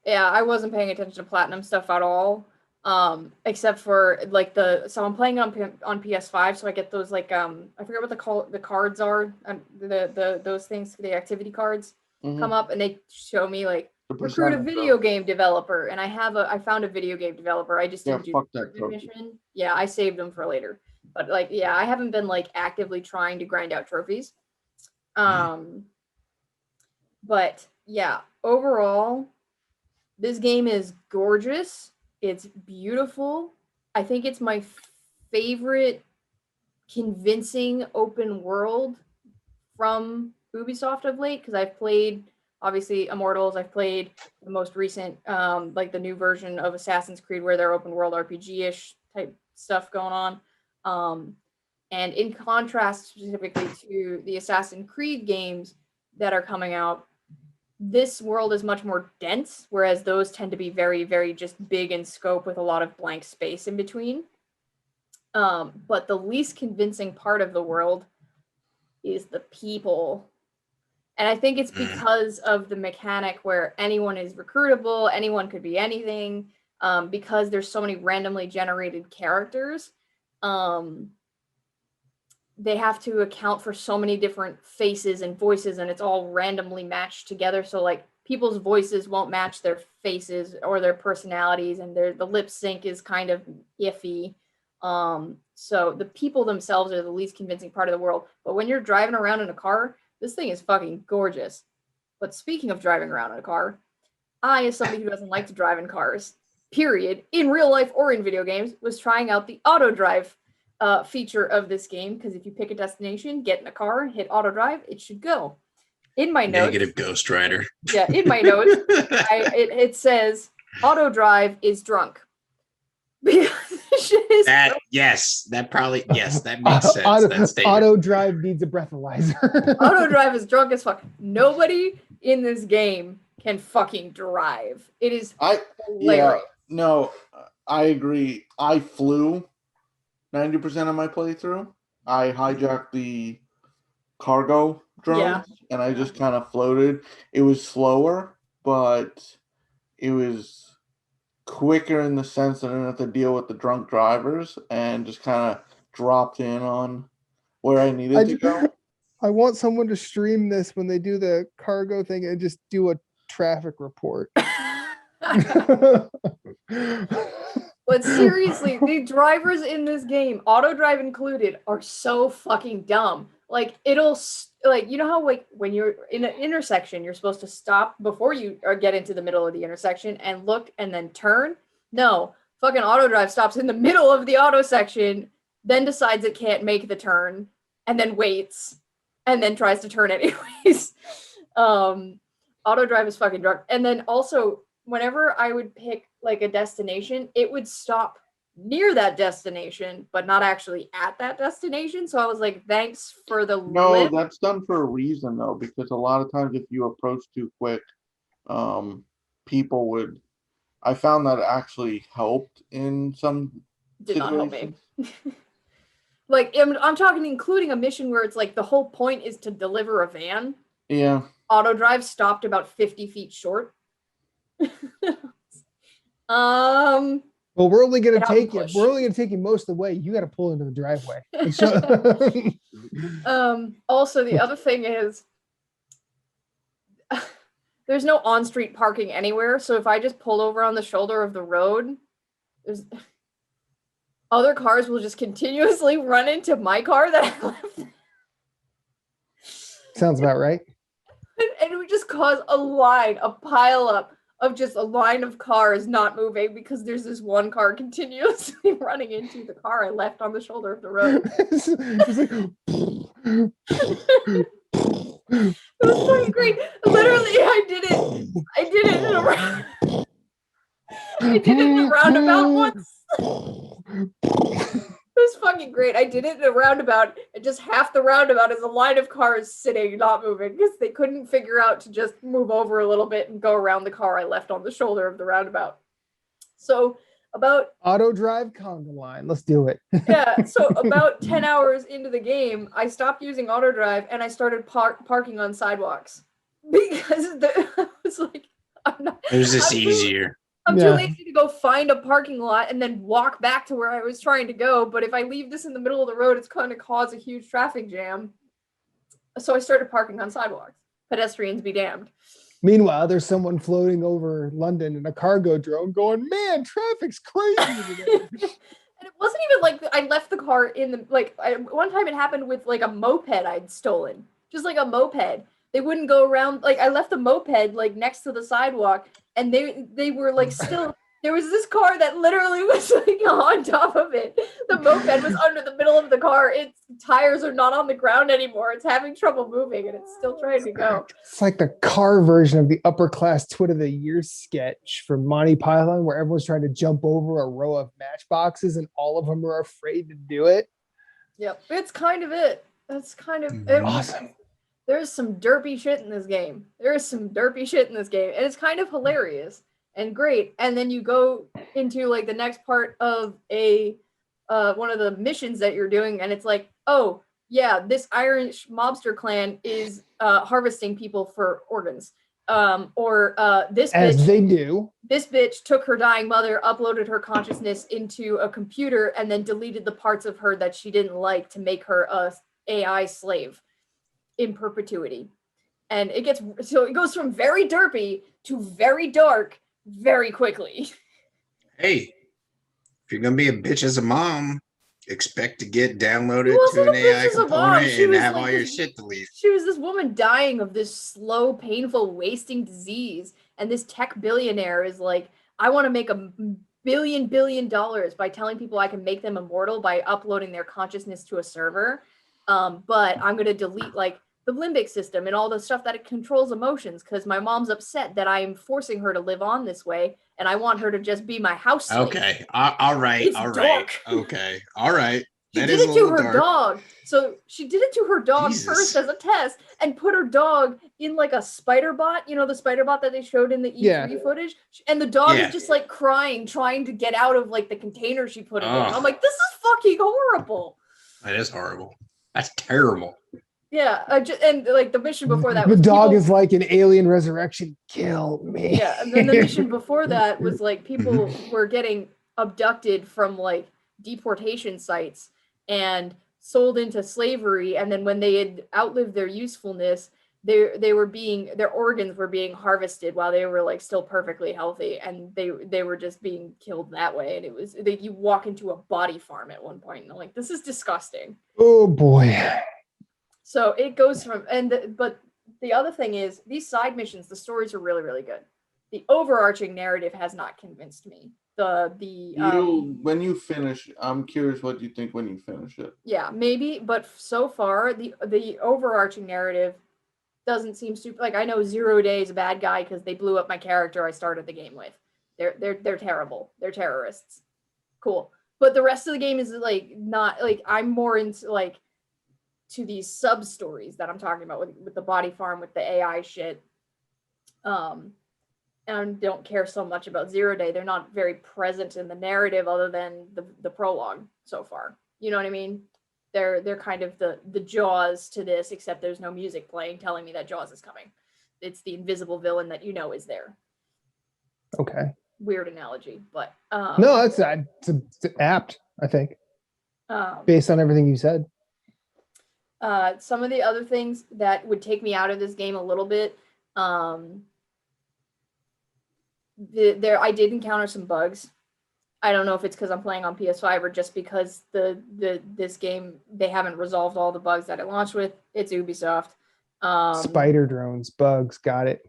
Yeah, I wasn't paying attention to platinum stuff at all. Except for like so I'm playing on PS5, so I get those like I forget what the cards are, those things, the activity cards come up, and they show me like recruit a video game developer, and I found a video game developer. I just didn't do the mission. Yeah, I saved them for later. But like, yeah, I haven't been like actively trying to grind out trophies. But yeah, overall, this game is gorgeous. It's beautiful. I think it's my favorite convincing open world from Ubisoft of late, because I've played obviously Immortals, I've played the most recent like the new version of Assassin's Creed where they're open world RPG-ish type stuff going on. And in contrast specifically to the Assassin's Creed games that are coming out, this world is much more dense, whereas those tend to be very, very just big in scope with a lot of blank space in between. But the least convincing part of the world is the people. And I think it's because of the mechanic where anyone is recruitable, anyone could be anything, because there's so many randomly generated characters. They have to account for so many different faces and voices, and it's all randomly matched together. So like people's voices won't match their faces or their personalities, and the lip sync is kind of iffy. So the people themselves are the least convincing part of the world. But when you're driving around in a car, this thing is fucking gorgeous. But speaking of driving around in a car, I, as somebody who doesn't like to drive in cars, period, in real life or in video games, was trying out the auto drive feature of this game, because if you pick a destination, get in a car, hit auto drive, it should go. In my notes, Negative Ghost Rider. Yeah, in my notes, it says auto drive is drunk. That makes sense. That's auto drive needs a breathalyzer. Auto drive is drunk as fuck. Nobody in this game can fucking drive. It is hilarious. No, I agree. I flew 90% of my playthrough. I hijacked the cargo drones and I just kind of floated. It was slower, but it was quicker in the sense that I didn't have to deal with the drunk drivers and just kind of dropped in on where I needed to go. I want someone to stream this when they do the cargo thing and just do a traffic report. But seriously, the drivers in this game, auto drive included, are so fucking dumb. Like, it'll, like, you know how, like, when you're in an intersection, you're supposed to stop before you get into the middle of the intersection and look and then turn? No, fucking auto drive stops in the middle of the auto section, then decides it can't make the turn, and then waits, and then tries to turn anyways. Auto drive is fucking drunk. And then also, whenever I would pick like a destination, it would stop near that destination, but not actually at that destination. So I was like, thanks for the No, that's done for a reason though, because a lot of times if you approach too quick, people would. I found that actually helped in some situations. Not help me. Like, I'm talking including a mission where it's like the whole point is to deliver a van. Yeah. Auto drive stopped about 50 feet short. Well, we're only gonna take you. We're only gonna take you most of the way. You got to pull into the driveway. Also, the other thing is, there's no on-street parking anywhere. So if I just pull over on the shoulder of the road, there's other cars will just continuously run into my car that I left. Sounds about right. And it would just cause a pile up of just a line of cars not moving because there's this one car continuously running into the car I left on the shoulder of the road. It's like, it was fucking great. Literally, I did it in a roundabout once. It was fucking great. I did it in a roundabout, and just half the roundabout is a line of cars sitting, not moving, because they couldn't figure out to just move over a little bit and go around the car I left on the shoulder of the roundabout. So about auto drive conga line. Let's do it. Yeah. So about 10 hours into the game, I stopped using auto drive and I started parking on sidewalks because I was like, it was just easier. I'm too lazy to go find a parking lot and then walk back to where I was trying to go. But if I leave this in the middle of the road, it's going to cause a huge traffic jam. So I started parking on sidewalks. Pedestrians be damned. Meanwhile, there's someone floating over London in a cargo drone going, man, traffic's crazy today. And it wasn't even like I left the car in the, like, one time it happened with like a moped I'd stolen. Just like a moped. They wouldn't go around, like I left the moped like next to the sidewalk and they were like still There was this car that literally was like on top of it. The moped was under the middle of the car. Its tires are not on the ground anymore. It's having trouble moving and it's still trying to go. It's like the car version of the upper class twit of the year sketch from Monty Python, where everyone's trying to jump over a row of matchboxes and all of them are afraid to do it. Yep, it's kind of it. That's kind of Awesome. There's some derpy shit in this game. And it's kind of hilarious and great. And then you go into like the next part of a one of the missions that you're doing, and it's like, oh yeah, this Irish mobster clan is harvesting people for organs. This As bitch, they do. this bitch took her dying mother, uploaded her consciousnness into a computer, and then deleted the parts of her that she didn't like to make her a AI slave in perpetuity. And it goes from very derpy to very dark very quickly. Hey, if you're gonna be a bitch as a mom, expect to get downloaded wasn't to an a bitch AI as a mom. component She and was have like all your this- shit deleted. She was this woman dying of this slow, painful, wasting disease. And this tech billionaire is like, I want to make $1 billion by telling people I can make them immortal by uploading their consciousness to a server. But I'm going to delete like the limbic system and all the stuff that it controls emotions because my mom's upset that I'm forcing her to live on this way. And I want her to just be my house slave. Okay. All right. It's all right. dark. Okay. All right. She That did is it a to little her dark. dog. So she did it to her dog Jesus. first as a test and put her dog in like a spider bot, the spider bot that they showed in the E3 footage. And the dog Yeah. is just like crying, trying to get out of like the container she put it in. Ugh. I'm like, this is fucking horrible. That is horrible. That's terrible. Yeah. And like the mission before that The was dog people- is like an alien resurrection. Kill me. Yeah, and then the mission before that was like people were getting abducted from like deportation sites and sold into slavery, and then when they had outlived their usefulness, their organs were being harvested while they were like still perfectly healthy, and they were just being killed that way. And it was like you walk into a body farm at one point, and I'm like, this is disgusting. Oh boy. So it goes from but the other thing is these side missions, the stories are really, really good. The overarching narrative has not convinced me. When you finish, I'm curious what you think when you finish it. Yeah, maybe, but so far the overarching narrative doesn't seem super. Like I know 0 Day is a bad guy because they blew up my character I started the game with. They're terrible. They're terrorists. Cool, but the rest of the game is like not like I'm more into like to these sub stories that I'm talking about with the body farm with the AI shit. And don't care so much about 0 Day. They're not very present in the narrative other than the prologue so far. You know what I mean? They're kind of the Jaws to this, except there's no music playing telling me that Jaws is coming. It's the invisible villain that is there. Okay. Weird analogy, but No, it's apt, I think, based on everything you said. Some of the other things that would take me out of this game a little bit, I did encounter some bugs. I don't know if it's because I'm playing on PS5 or just because this game they haven't resolved all the bugs that it launched with. It's Ubisoft. Spider drones, bugs, got it.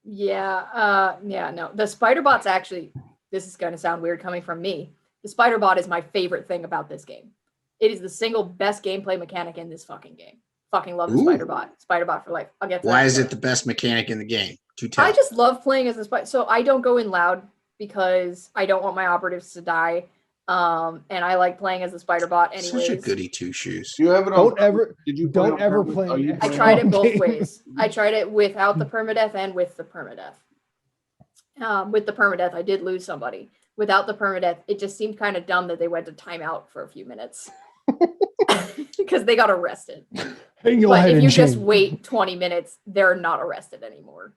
Yeah, no. The spider bot's actually, this is gonna sound weird coming from me. The spider bot is my favorite thing about this game. It is the single best gameplay mechanic in this fucking game. Fucking love the spider bot. Spider bot for life. I'll get to Why that is later. it the best mechanic in the game? To tell. I just love playing as a spider. So I don't go in loud because I don't want my operatives to die. And I like playing as a spider bot anyways. Such a goody two shoes. Do you have it on? Don't ever. Did you Don't play on ever purpose? play Are you an I playing tried on- it both Okay. ways. I tried it without the permadeath and with the permadeath. With the permadeath, I did lose somebody. Without the permadeath, it just seemed kind of dumb that they went to timeout for a few minutes because they got arrested. Hey, go But ahead if and you just change. wait 20 minutes, they're not arrested anymore.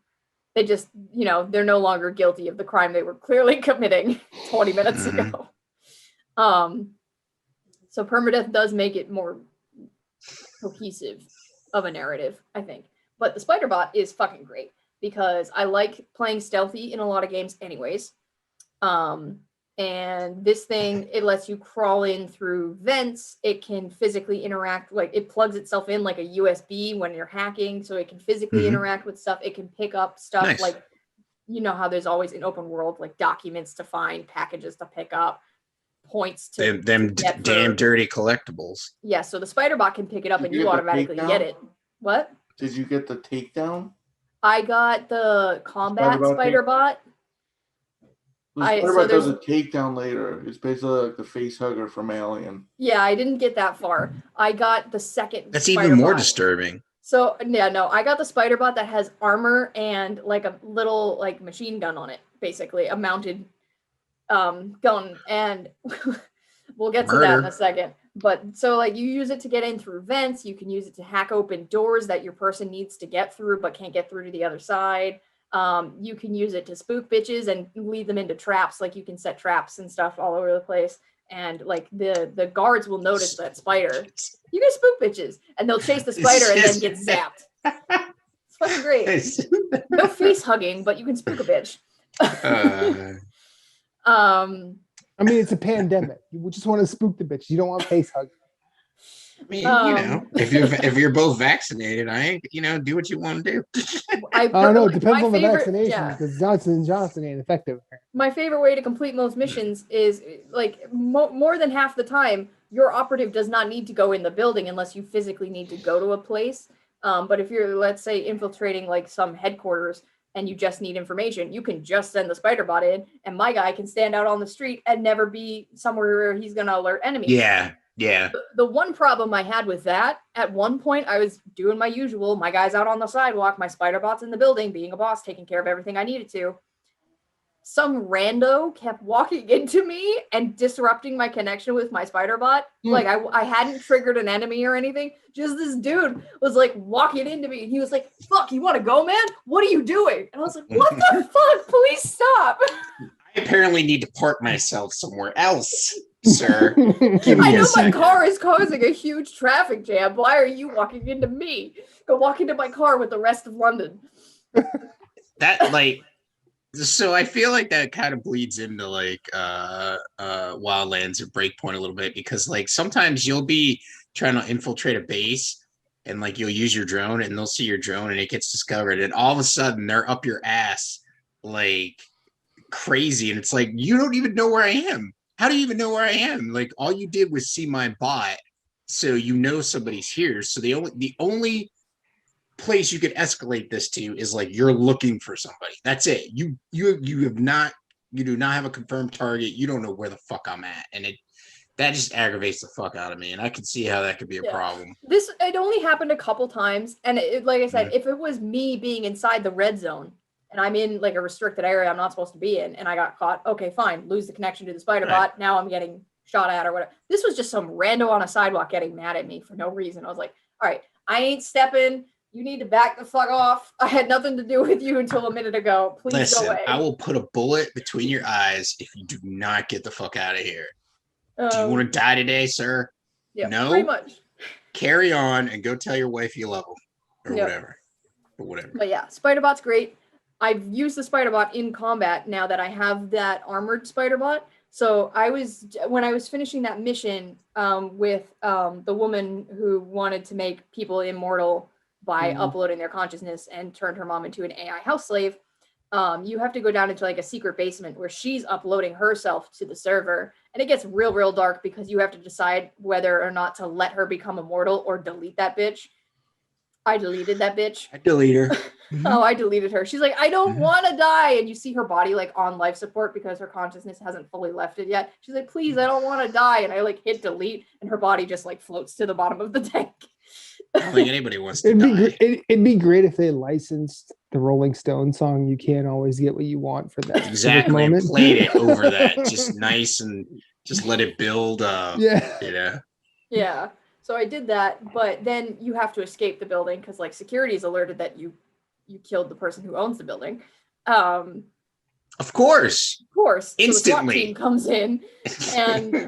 They just, they're no longer guilty of the crime they were clearly committing 20 minutes ago. So permadeath does make it more cohesive of a narrative, I think. But the spider bot is fucking great because I like playing stealthy in a lot of games anyways. And this thing, it lets you crawl in through vents. It can physically interact, like it plugs itself in like a USB when you're hacking, so it can physically interact with stuff. It can pick up stuff Nice. like you know how there's always in open world like documents to find, packages to pick up, points to them get damn for, dirty collectibles. yeah, so the spider bot can pick it up Did and you you get the automatically takedown? get it. What? Did you get the takedown? I got the combat spider bot. The I- spider so bot does a there's- takedown later. It's basically like the face hugger from Alien. Yeah, I didn't get that far. I got the second That's spider even more bot. disturbing. So yeah, no, I got the spider bot that has armor and like a little like machine gun on it, basically a mounted gun, and we'll get to that in Murder. a second. But so like you use it to get in through vents, you can use it to hack open doors that your person needs to get through but can't get through to the other side. You can use it to spook bitches and lead them into traps, like you can set traps and stuff all over the place. And like the guards will notice that spider. You can spook bitches, and they'll chase the spider and then get zapped. It's fucking great. No face hugging, but you can spook a bitch. I mean, it's a pandemic. You just want to spook the bitch. You don't want face hugging. I mean, you know, if you're both vaccinated, I ain't, you know, do what you want to do. I don't know. It depends my on the favorite- vaccination yeah. because Johnson & Johnson ain't effective. My favorite way to complete most missions is like more than half the time, your operative does not need to go in the building unless you physically need to go to a place. But if you're, let's say, infiltrating like some headquarters and you just need information, you can just send the spider bot in, and my guy can stand out on the street and never be somewhere where he's going to alert enemies. Yeah. Yeah. The one problem I had with that, at one point I was doing my usual, my guy's out on the sidewalk, my spider bot's in the building, being a boss, taking care of everything I needed to. Some rando kept walking into me and disrupting my connection with my spider bot. Like I hadn't triggered an enemy or anything. Just this dude was like walking into me and he was like, "Fuck, you want to go, man? What are you doing?" And I was like, "What the fuck? Please stop." I apparently need to park myself somewhere else, sir. Give I me a know my second. car is causing a huge traffic jam. Why are you walking into me? Go walk into my car with the rest of London. That like, so I feel like that kind of bleeds into like Wildlands or Breakpoint a little bit, because like sometimes you'll be trying to infiltrate a base and like you'll use your drone and they'll see your drone and it gets discovered and all of a sudden they're up your ass like crazy, and it's like, you don't even know where I am. How do you even know where I am? Like all you did was see my bot, so you know somebody's here. So the only place you could escalate this to is like you're looking for somebody. That's it. You do not have a confirmed target. You don't know where the fuck I'm at, and that just aggravates the fuck out of me. And I can see how that could be a problem. It only happened a couple times, and like I said, if it was me being inside the red zone and I'm in like a restricted area I'm not supposed to be in, and I got caught, okay, fine, lose the connection to the spider bot. Now I'm getting shot at or whatever. This was just some rando on a sidewalk getting mad at me for no reason. I was like, all right, I ain't stepping. You need to back the fuck off. I had nothing to do with you until a minute ago. Please go away. I will put a bullet between your eyes if you do not get the fuck out of here. Do you want to die today, sir? Yeah, no? pretty much. Carry on and go tell your wife you love them or whatever. Or whatever. But yeah, Spider-Bot's great. I've used the Spider-Bot in combat now that I have that armored Spider-Bot. So when I was finishing that mission with the woman who wanted to make people immortal by uploading their consciousness and turned her mom into an AI house slave, you have to go down into like a secret basement where she's uploading herself to the server. And it gets real dark because you have to decide whether or not to let her become immortal or delete that bitch. I deleted that bitch. I delete her. Oh, I deleted her. She's like, I don't want to die. And you see her body like on life support because her consciousness hasn't fully left it yet. She's like, please, I don't want to die. And I like hit delete and her body just like floats to the bottom of the tank. I don't think anybody wants to die. It'd be great if they licensed the Rolling Stone song "You Can't Always Get What You Want" for that Exactly. moment. And played it over that. Just nice and just let it build. Yeah. You know? Yeah. So I did that, but then you have to escape the building because like security is alerted that you killed the person who owns the building. Of course. So Instantly. the SWAT team comes in, and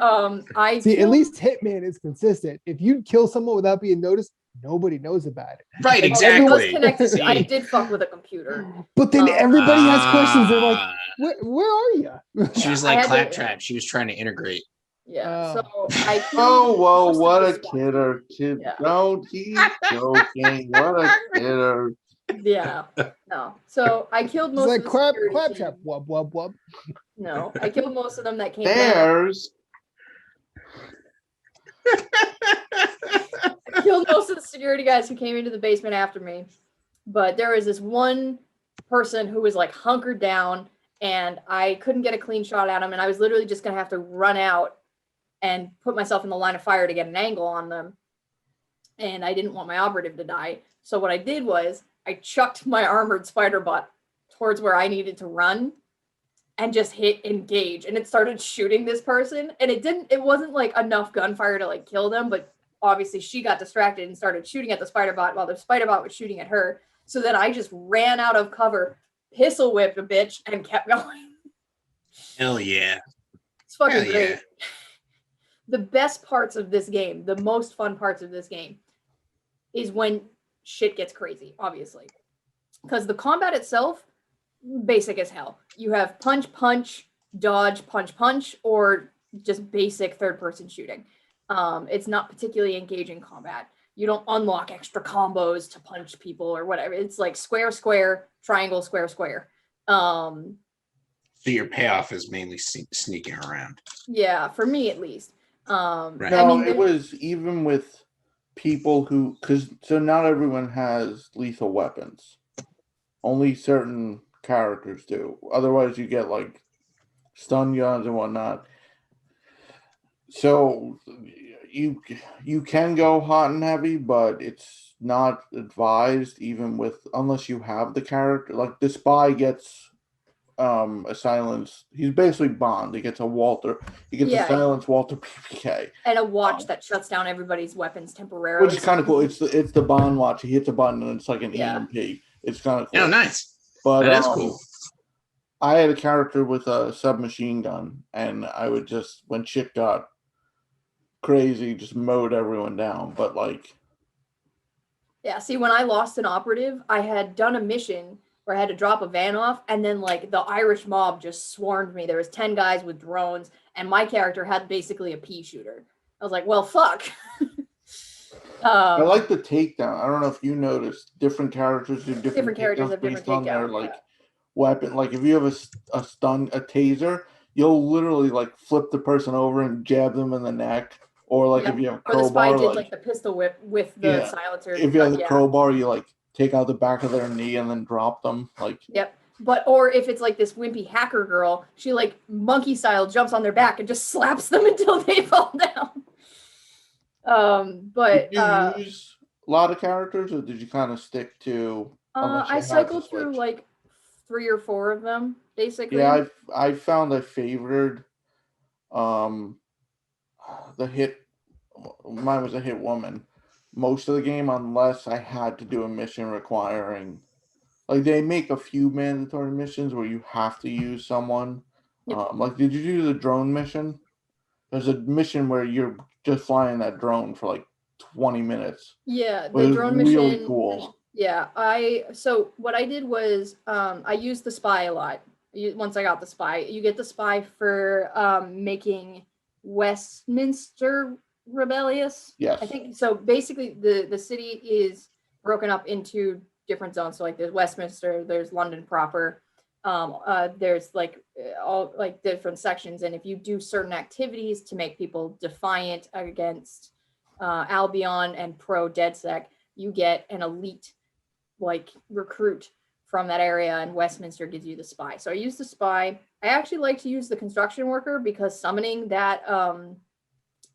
I see. At least Hitman is consistent. If you kill someone without being noticed, nobody knows about it. Right. It Exactly. was connected. I did fuck with a computer. But then everybody has questions. They're like, "Where are you?" She was like Claptrap. She was trying to integrate. Yeah. So I. Oh, whoa, what a kidder. Yeah. Don't he's joking. What a kidder. Yeah, no. So I killed It's most like of the clap, security clap, team. tap, wub, wub, wub. No, I killed most of them that came down. There's I killed most of the security guys who came into the basement after me. But there was this one person who was like hunkered down, and I couldn't get a clean shot at him, and I was literally just gonna have to run out and put myself in the line of fire to get an angle on them. And I didn't want my operative to die. So what I did was I chucked my armored spider bot towards where I needed to run and just hit engage, and it started shooting this person, and it wasn't like enough gunfire to like kill them, but obviously she got distracted and started shooting at the spider bot while the spider bot was shooting at her. So then I just ran out of cover, pistol whipped a bitch, and kept going. Hell yeah. It's fucking Hell great. yeah. The best parts of this game, the most fun parts of this game, is when shit gets crazy, obviously. Because the combat itself, basic as hell. You have punch, punch, dodge, punch, punch, or just basic third-person shooting. It's not particularly engaging combat. You don't unlock extra combos to punch people or whatever. It's like square, square, triangle, square, square. So your payoff is mainly sneaking around. Yeah, for me at least. Right. no, I mean, it was even with people who, so not everyone has lethal weapons. Only certain characters do. Otherwise, you get like stun guns and whatnot. So you can go hot and heavy, but it's not advised even with unless you have the character. Like the spy gets a silence. He's basically Bond. He gets a Walter. He gets a silence Walter PPK and a watch that shuts down everybody's weapons temporarily. which is kind of cool. It's the Bond watch. He hits a button and it's like an Yeah. EMP. It's kind of cool. Oh, nice. But That is cool. I had a character with a submachine gun, and I would just, when shit got crazy, just mowed everyone down. But like, Yeah, see, when I lost an operative, I had done a mission where I had to drop a van off, and then like the Irish mob just swarmed me. There was 10 guys with drones, and my character had basically a pea shooter. I was like, well, fuck. I like the takedown. I don't know if you noticed, different characters do different characters takedowns have different based on their takedowns, like yeah. weapon. Like if you have a taser, you'll literally like flip the person over and jab them in the neck. Or like Yep. if you have a Or the spy crowbar, did like the pistol whip with the Yeah. silencer. if you have the yeah. crowbar, you like take out the back of their knee and then drop them. Like Yep. But or if it's like this wimpy hacker girl, she like monkey style jumps on their back and just slaps them until they fall down. But did you use a lot of characters, or did you kind of stick to? unless you I had to cycled through switch? like 3 or 4 of them, basically. Yeah, I found I favored the hit. Mine was a hit woman most of the game, unless I had to do a mission requiring. Like they make a few mandatory missions where you have to use someone. Yep. Like, did you do the drone mission? There's a mission where you're just flying that drone for like 20 minutes. Yeah, But the it's drone really mission. cool. Yeah, so what I did was I used the spy a lot. Once I got the spy, you get the spy for making Westminster rebellious. Yes. I think so. Basically, the city is broken up into different zones. So like there's Westminster, there's London proper. There's like all like different sections, and if you do certain activities to make people defiant against Albion and pro DedSec, you get an elite like recruit from that area, and Westminster gives you the spy. So I use the spy. I actually like to use the construction worker because summoning that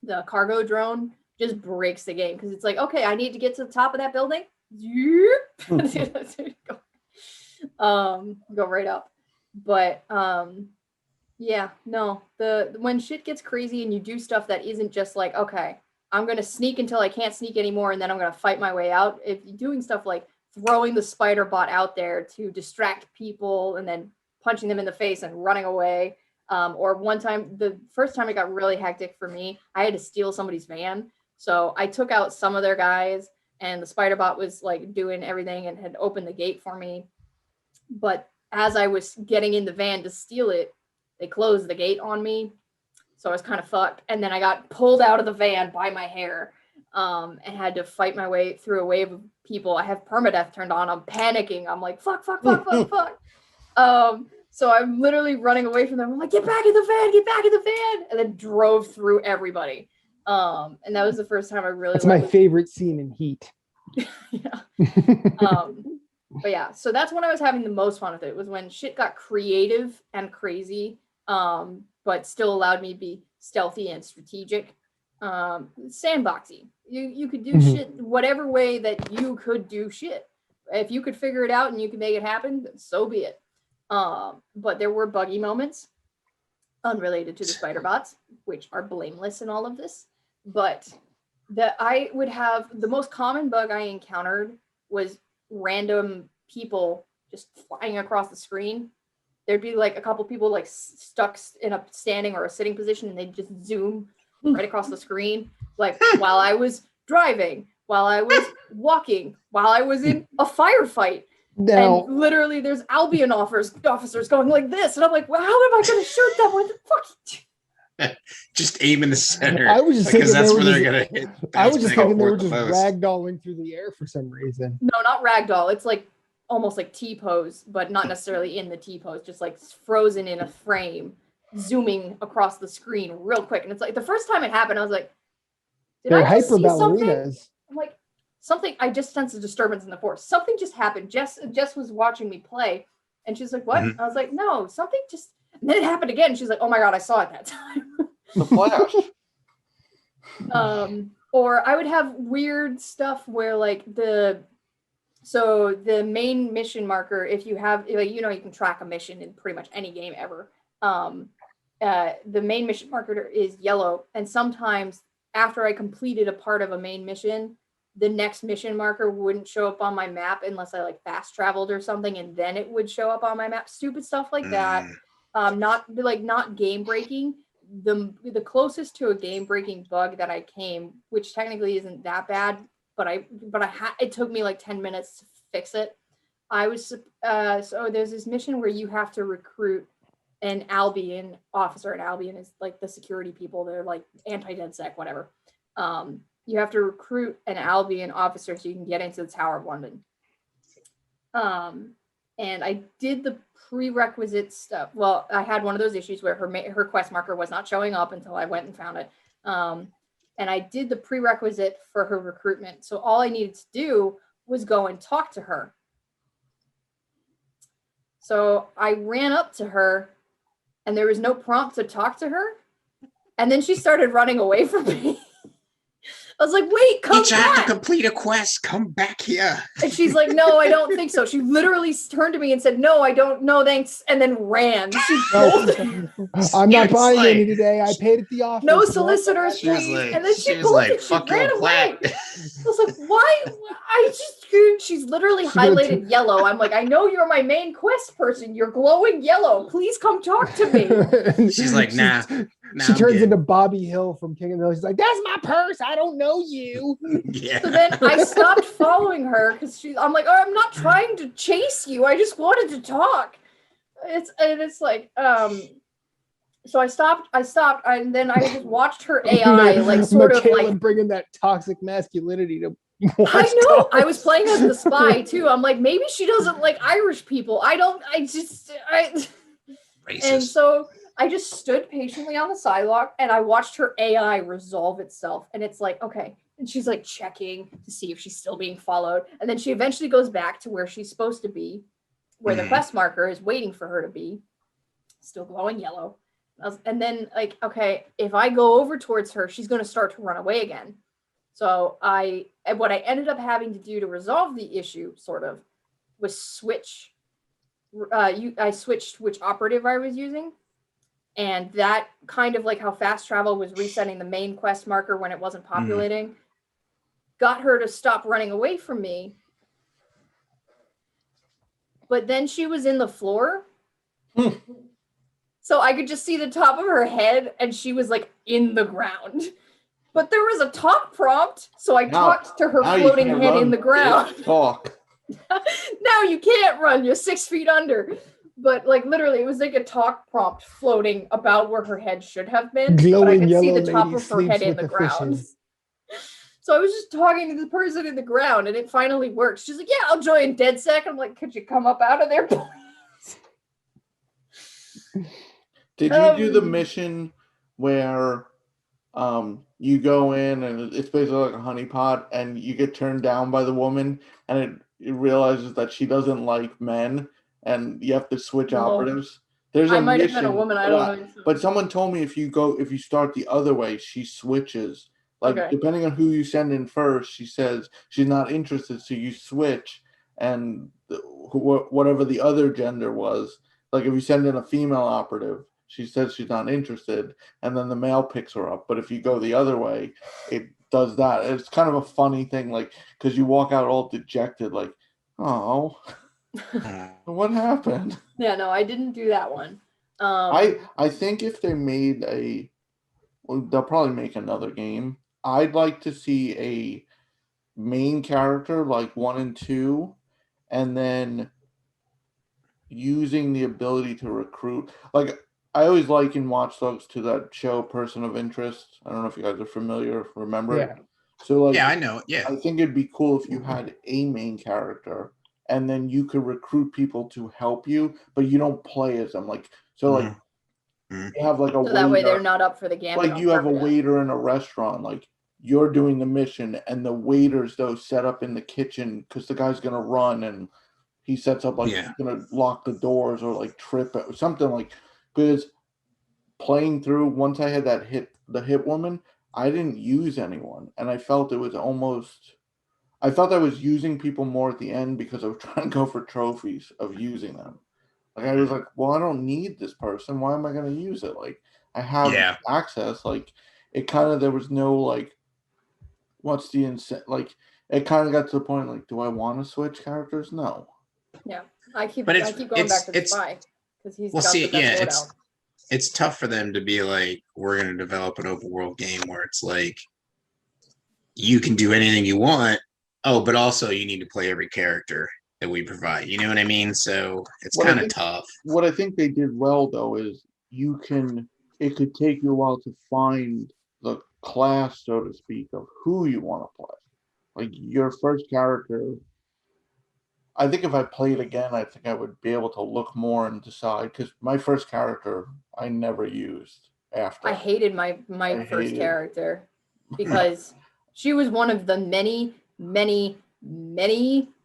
the cargo drone just breaks the game, because it's like, okay, I need to get to the top of that building. Go right up. But yeah, no, when shit gets crazy and you do stuff that isn't just like, okay, I'm gonna sneak until I can't sneak anymore and then I'm gonna fight my way out. If you're doing stuff like throwing the spider bot out there to distract people and then punching them in the face and running away, or one time, the first time it got really hectic for me, I had to steal somebody's van. So I took out some of their guys, and the spider bot was like doing everything and had opened the gate for me. But as I was getting in the van to steal it, they closed the gate on me. So I was kind of fucked. And then I got pulled out of the van by my hair. and had to fight my way through a wave of people. I have permadeath turned on. I'm panicking. I'm like, fuck. So I'm literally running away from them. I'm like, get back in the van, and then drove through everybody. And that was the first time I really. That's my favorite scene in Heat. Yeah. But yeah, so that's when I was having the most fun with it. Was when shit got creative and crazy, but still allowed me to be stealthy and strategic. Sandboxy. You could do shit whatever way that you could do shit. If you could figure it out and you could make it happen, then so be it. But there were buggy moments unrelated to the spider bots, which are blameless in all of this. But that I would have the most common bug I encountered was random people just flying across the screen. There'd be like a couple people like stuck in a standing or a sitting position, and they'd just zoom right across the screen, like while I was driving, while I was walking, while I was in a firefight. Now, and literally there's Albion officers going like this, and I'm like, well, how am I going to shoot them with the fuck? Just aim in the center. I was just because thinking that's they where were they're just, gonna hit. I was just thinking they were the just post. ragdolling through the air for some reason. No, not ragdoll. It's like almost like T-pose, but not necessarily in the T-pose, just like frozen in a frame, zooming across the screen real quick. And it's like the first time it happened, I was like, did They're I just hyper see something? ballerinas. I'm like, something, I just sensed a disturbance in the force. Something just happened. Jess was watching me play, and she's like, what? Mhm. I was like, no, something just, and then it happened again. She's like, oh my God, I saw it that time. The Flash. Or I would have weird stuff where like the main mission marker, if you have, like, you can track a mission in pretty much any game ever. The main mission marker is yellow, and sometimes after I completed a part of a main mission, the next mission marker wouldn't show up on my map unless I like fast traveled or something, and then it would show up on my map. Stupid stuff like that. Not game breaking. The closest to a game breaking bug that I came, which technically isn't that bad, but it took me like 10 minutes to fix it. I was so there's this mission where you have to recruit an Albion officer, and Albion is like the security people. They're like anti-DedSec, whatever. You have to recruit an Albion officer so you can get into the Tower of London. And I did the prerequisite stuff. Well, I had one of those issues where her quest marker was not showing up until I went and found it. And I did the prerequisite for her recruitment. So all I needed to do was go and talk to her. So I ran up to her, and there was no prompt to talk to her. And then she started running away from me. I was like, wait, come Each back. have to complete a quest. Come back here. And she's like, no, I don't think so. She literally turned to me and said, no, I don't know, thanks. And then ran. She bolted. I'm not It's buying like- any today. I paid at the office. No What? solicitors, She was please. like- And then she she was like, bolted. She "Fuck ran your away. plat." I was like, why? She's literally She went highlighted yellow. I'm like, I know you're my main quest person. You're glowing yellow. Please come talk to me. She's like, nah. She turns into Bobby Hill from King of the Hill. She's like, that's my purse. I don't know you. Yeah. So then I stopped following her because I'm like, oh, I'm not trying to chase you. I just wanted to talk. It's like, so I stopped, and then I just watched her AI, like sort Michaela of like, bringing that toxic masculinity to. I know. I was playing as the spy too. I'm like, maybe she doesn't like Irish people. And Racist. so I just stood patiently on the sidewalk, and I watched her AI resolve itself. And it's like, okay. And she's like checking to see if she's still being followed. And then she eventually goes back to where she's supposed to be, where the quest marker is waiting for her to be, still glowing yellow. And then like, okay, if I go over towards her, she's going to start to run away again. So what I ended up having to do to resolve the issue sort of was switch. I switched which operative I was using. And that kind of like how fast travel was resetting the main quest marker when it wasn't populating, got her to stop running away from me. But then she was in the floor. So I could just see the top of her head, and she was like in the ground. But there was a talk prompt, so I talked to her Now you floating can't head run, in the ground. bitch. Talk. Now you can't run, you're 6 feet under. But like literally, it was like a talk prompt floating about where her head should have been. But I Glowing could see yellow the top lady of her head sleeps in with the the ground. fishes. So I was just talking to the person in the ground, and it finally works. She's like, "Yeah, I'll join DedSec." I'm like, "Could you come up out of there, please?" Did you do the mission where you go in and it's basically like a honeypot and you get turned down by the woman and it realizes that she doesn't like men and you have to switch operatives? There's I a might have mission, been a woman. I don't know. but someone told me if you start the other way, she switches. Like Okay. depending on who you send in first, she says she's not interested, so you switch, and whatever the other gender was, like if you send in a female operative, she says she's not interested, and then the male picks her up. But if you go the other way, it does that. It's kind of a funny thing, like because you walk out all dejected, like, oh, what happened? Yeah, no, I didn't do that one. I think if they made well, they'll probably make another game. I'd like to see a main character like 1 and 2, and then using the ability to recruit. Like I always liken Watch Dogs to that show Person of Interest. I don't know if you guys are familiar, remember it? So like, Yeah, I know. Yeah. I think it'd be cool if you had a main character and then you could recruit people to help you, but you don't play as them. Like so, like you have like a So that way waiter, they're not up for the gamut. like you have a waiter in a restaurant, like you're doing the mission, and the waiters though set up in the kitchen because the guy's gonna run and he sets up like he's gonna lock the doors or like trip it or something like. Because playing through, once I had that hit woman, I didn't use anyone, and I felt it was almost. I felt I was using people more at the end because I was trying to go for trophies of using them. Like I was like, well, I don't need this person. Why am I going to use it? Like I have access. Like it kind of there was no like, what's the like? It kind of got to the point like, do I want to switch characters? No. Yeah, I keep going back to the spy because he's got the best loadout. It's tough for them to be like, we're going to develop an open world game where it's like you can do anything you want. Oh, but also you need to play every character that we provide. You know what I mean? So it's kind of tough. What I think they did well though is it could take you a while to find the class, so to speak, of who you want to play. Like your first character, I think if I played again, I think I would be able to look more and decide, because my first character I never used after. I hated my first character because she was one of the many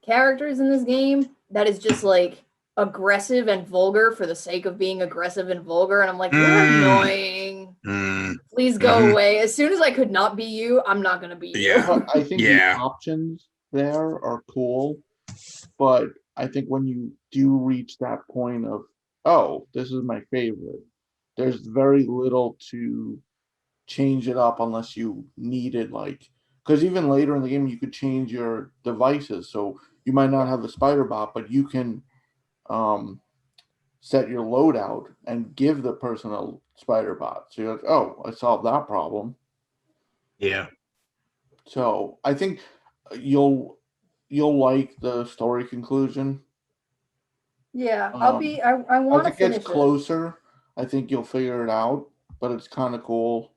characters in this game that is just like aggressive and vulgar for the sake of being aggressive and vulgar, and I'm like, you're annoying. Please go away. As soon as I could not be you, I'm not gonna be you. I think the options there are cool, but I think when you do reach that point of, oh, this is my favorite, there's very little to change it up unless you needed, like, because even later in the game you could change your devices, so you might not have a spider bot, but you can set your loadout and give the person a spider bot, so you're like, oh, I solved that problem. So I think you'll like the story conclusion. I want to finish it. Closer, I think you'll figure it out, but it's kind of cool.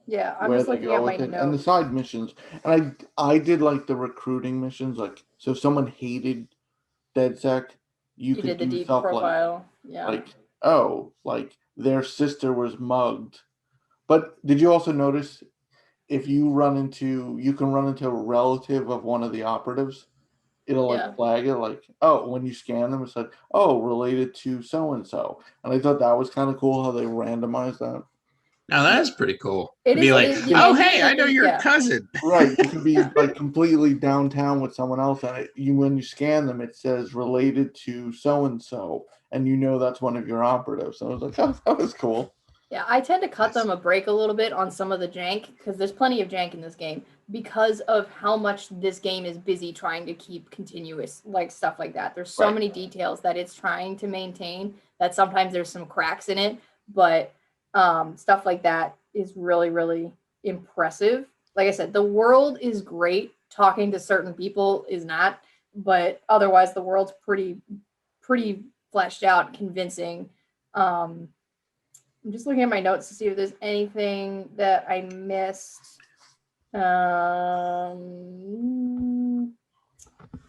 Yeah, I'm just looking at my notes. And the side missions, and I did like the recruiting missions, like, so if someone hated DedSec, you could did the do deep stuff profile. like, oh, like their sister was mugged. But did you also notice if you can run into a relative of one of the operatives, it'll like flag it, like, oh, when you scan them, it said, oh, related to so and so, and I thought that was kind of cool how they randomized that. Now that is pretty cool. It'd be like, oh, hey, I know your cousin. Right. You could be like completely downtown with someone else, and when you scan them, it says related to so and so, and you know that's one of your operatives. So I was like, oh, that was cool. Yeah, I tend to cut them a break a little bit on some of the jank, because there's plenty of jank in this game because of how much this game is busy trying to keep continuous, like stuff like that. There's so many details that it's trying to maintain that sometimes there's some cracks in it, but stuff like that is really, really impressive. Like I said, the world is great. Talking to certain people is not, but otherwise the world's pretty fleshed out, convincing. I'm just looking at my notes to see if there's anything that I missed.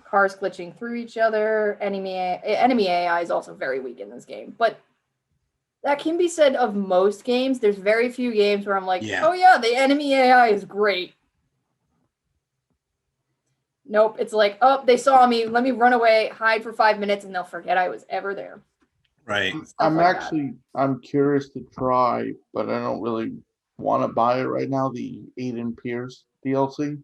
Cars glitching through each other. Enemy AI is also very weak in this game, but that can be said of most games. There's very few games where I'm like, oh yeah, the enemy AI is great. Nope, it's like, oh, they saw me. Let me run away, hide for 5 minutes, and they'll forget I was ever there. Right. I'm curious to try, but I don't really want to buy it right now. The Aiden Pierce DLC.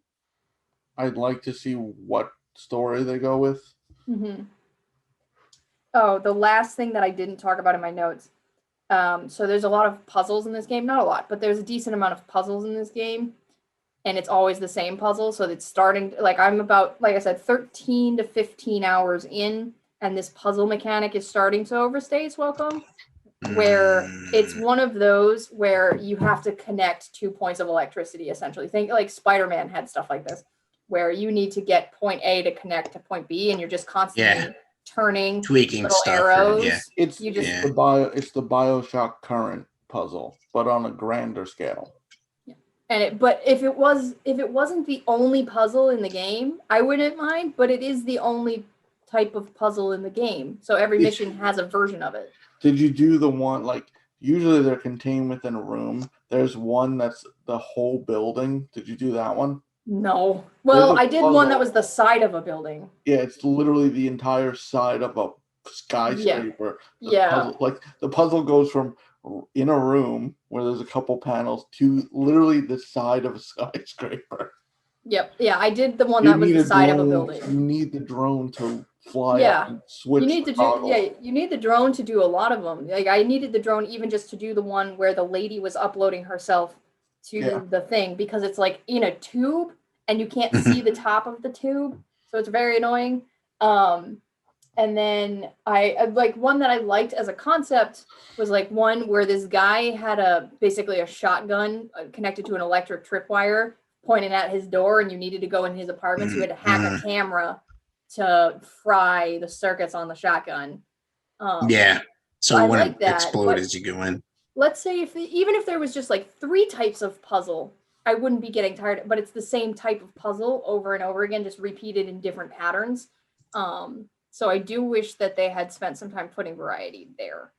I'd like to see what story they go with. Mm-hmm. Oh, the last thing that I didn't talk about in my notes. So there's a lot of puzzles in this game. Not a lot, but there's a decent amount of puzzles in this game. And it's always the same puzzle. So it's starting, like I'm about, like I said, 13 to 15 hours in. And this puzzle mechanic is starting to overstay its welcome. Where it's one of those where you have to connect 2 points of electricity, essentially. Think like Spider-Man had stuff like this, where you need to get point A to connect to point B, and you're just constantly turning, tweaking little stuff. arrows. It's the BioShock current puzzle, but on a grander scale. And but if it wasn't the only puzzle in the game, I wouldn't mind. But it is the only type of puzzle in the game, so every mission has a version of it. Did you do the one, like, usually they're contained within a room? There's one that's the whole building. Did you do that one? No. Well, I did one that was the side of a building. Yeah, it's literally the entire side of a skyscraper. The puzzle goes from in a room where there's a couple panels to literally the side of a skyscraper. Yep. Yeah, I did the one that was the side of a building. You need the drone to fly up and switch. You need you need the drone to do a lot of them. Like I needed the drone even just to do the one where the lady was uploading herself to the thing, because it's like in a tube and you can't see the top of the tube, so it's very annoying. And then I like one that I liked as a concept was like one where this guy had basically a shotgun connected to an electric tripwire pointing at his door, and you needed to go in his apartment, so you had to hack a camera to fry the circuits on the shotgun. So it wouldn't explode as you go in. Let's say even if there was just like 3 types of puzzle, I wouldn't be getting tired, but it's the same type of puzzle over and over again, just repeated in different patterns. So I do wish that they had spent some time putting variety there.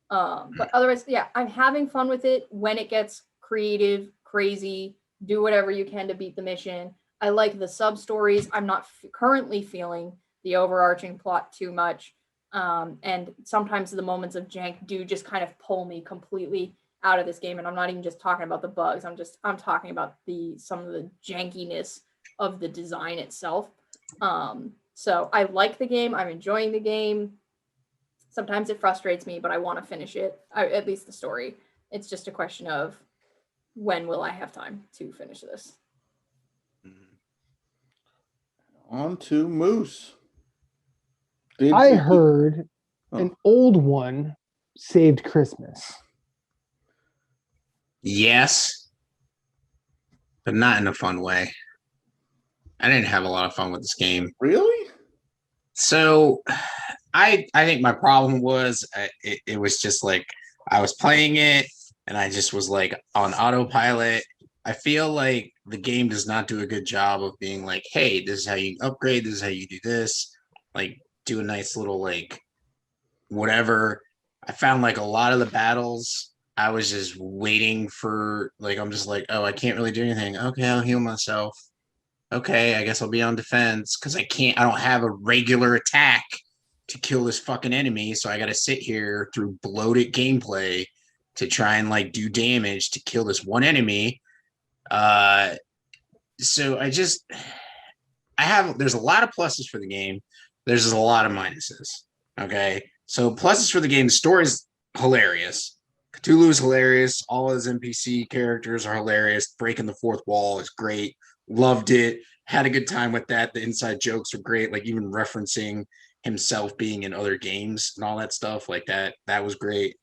But otherwise, I'm having fun with it. When it gets creative, crazy, do whatever you can to beat the mission. I like the sub-stories. I'm not currently feeling the overarching plot too much. And sometimes the moments of jank do just kind of pull me completely out of this game. And I'm not even just talking about the bugs. I'm talking about some of the jankiness of the design itself. So I like the game. I'm enjoying the game. Sometimes it frustrates me, but I want to finish it. At least the story. It's just a question of when will I have time to finish this? On to Moose. I heard an old one saved Christmas. Yes, but not in a fun way. I didn't have a lot of fun with this game. Really? So I think my problem was it was just like I was playing it and I just was like on autopilot. I feel like the game does not do a good job of being like, hey, this is how you upgrade, this is how you do this. Like, do a nice little, like, whatever. I found like a lot of the battles, I was just waiting for, like, I'm just like, oh, I can't really do anything. Okay, I'll heal myself. Okay, I guess I'll be on defense because I don't have a regular attack to kill this fucking enemy. So I got to sit here through bloated gameplay to try and like do damage to kill this one enemy. So there's a lot of pluses for the game. There's just a lot of minuses. Okay. So pluses for the game, the story's hilarious. Cthulhu is hilarious. All of his NPC characters are hilarious. Breaking the fourth wall is great. Loved it. Had a good time with that. The inside jokes are great. Like even referencing himself being in other games and all that stuff like that. That was great.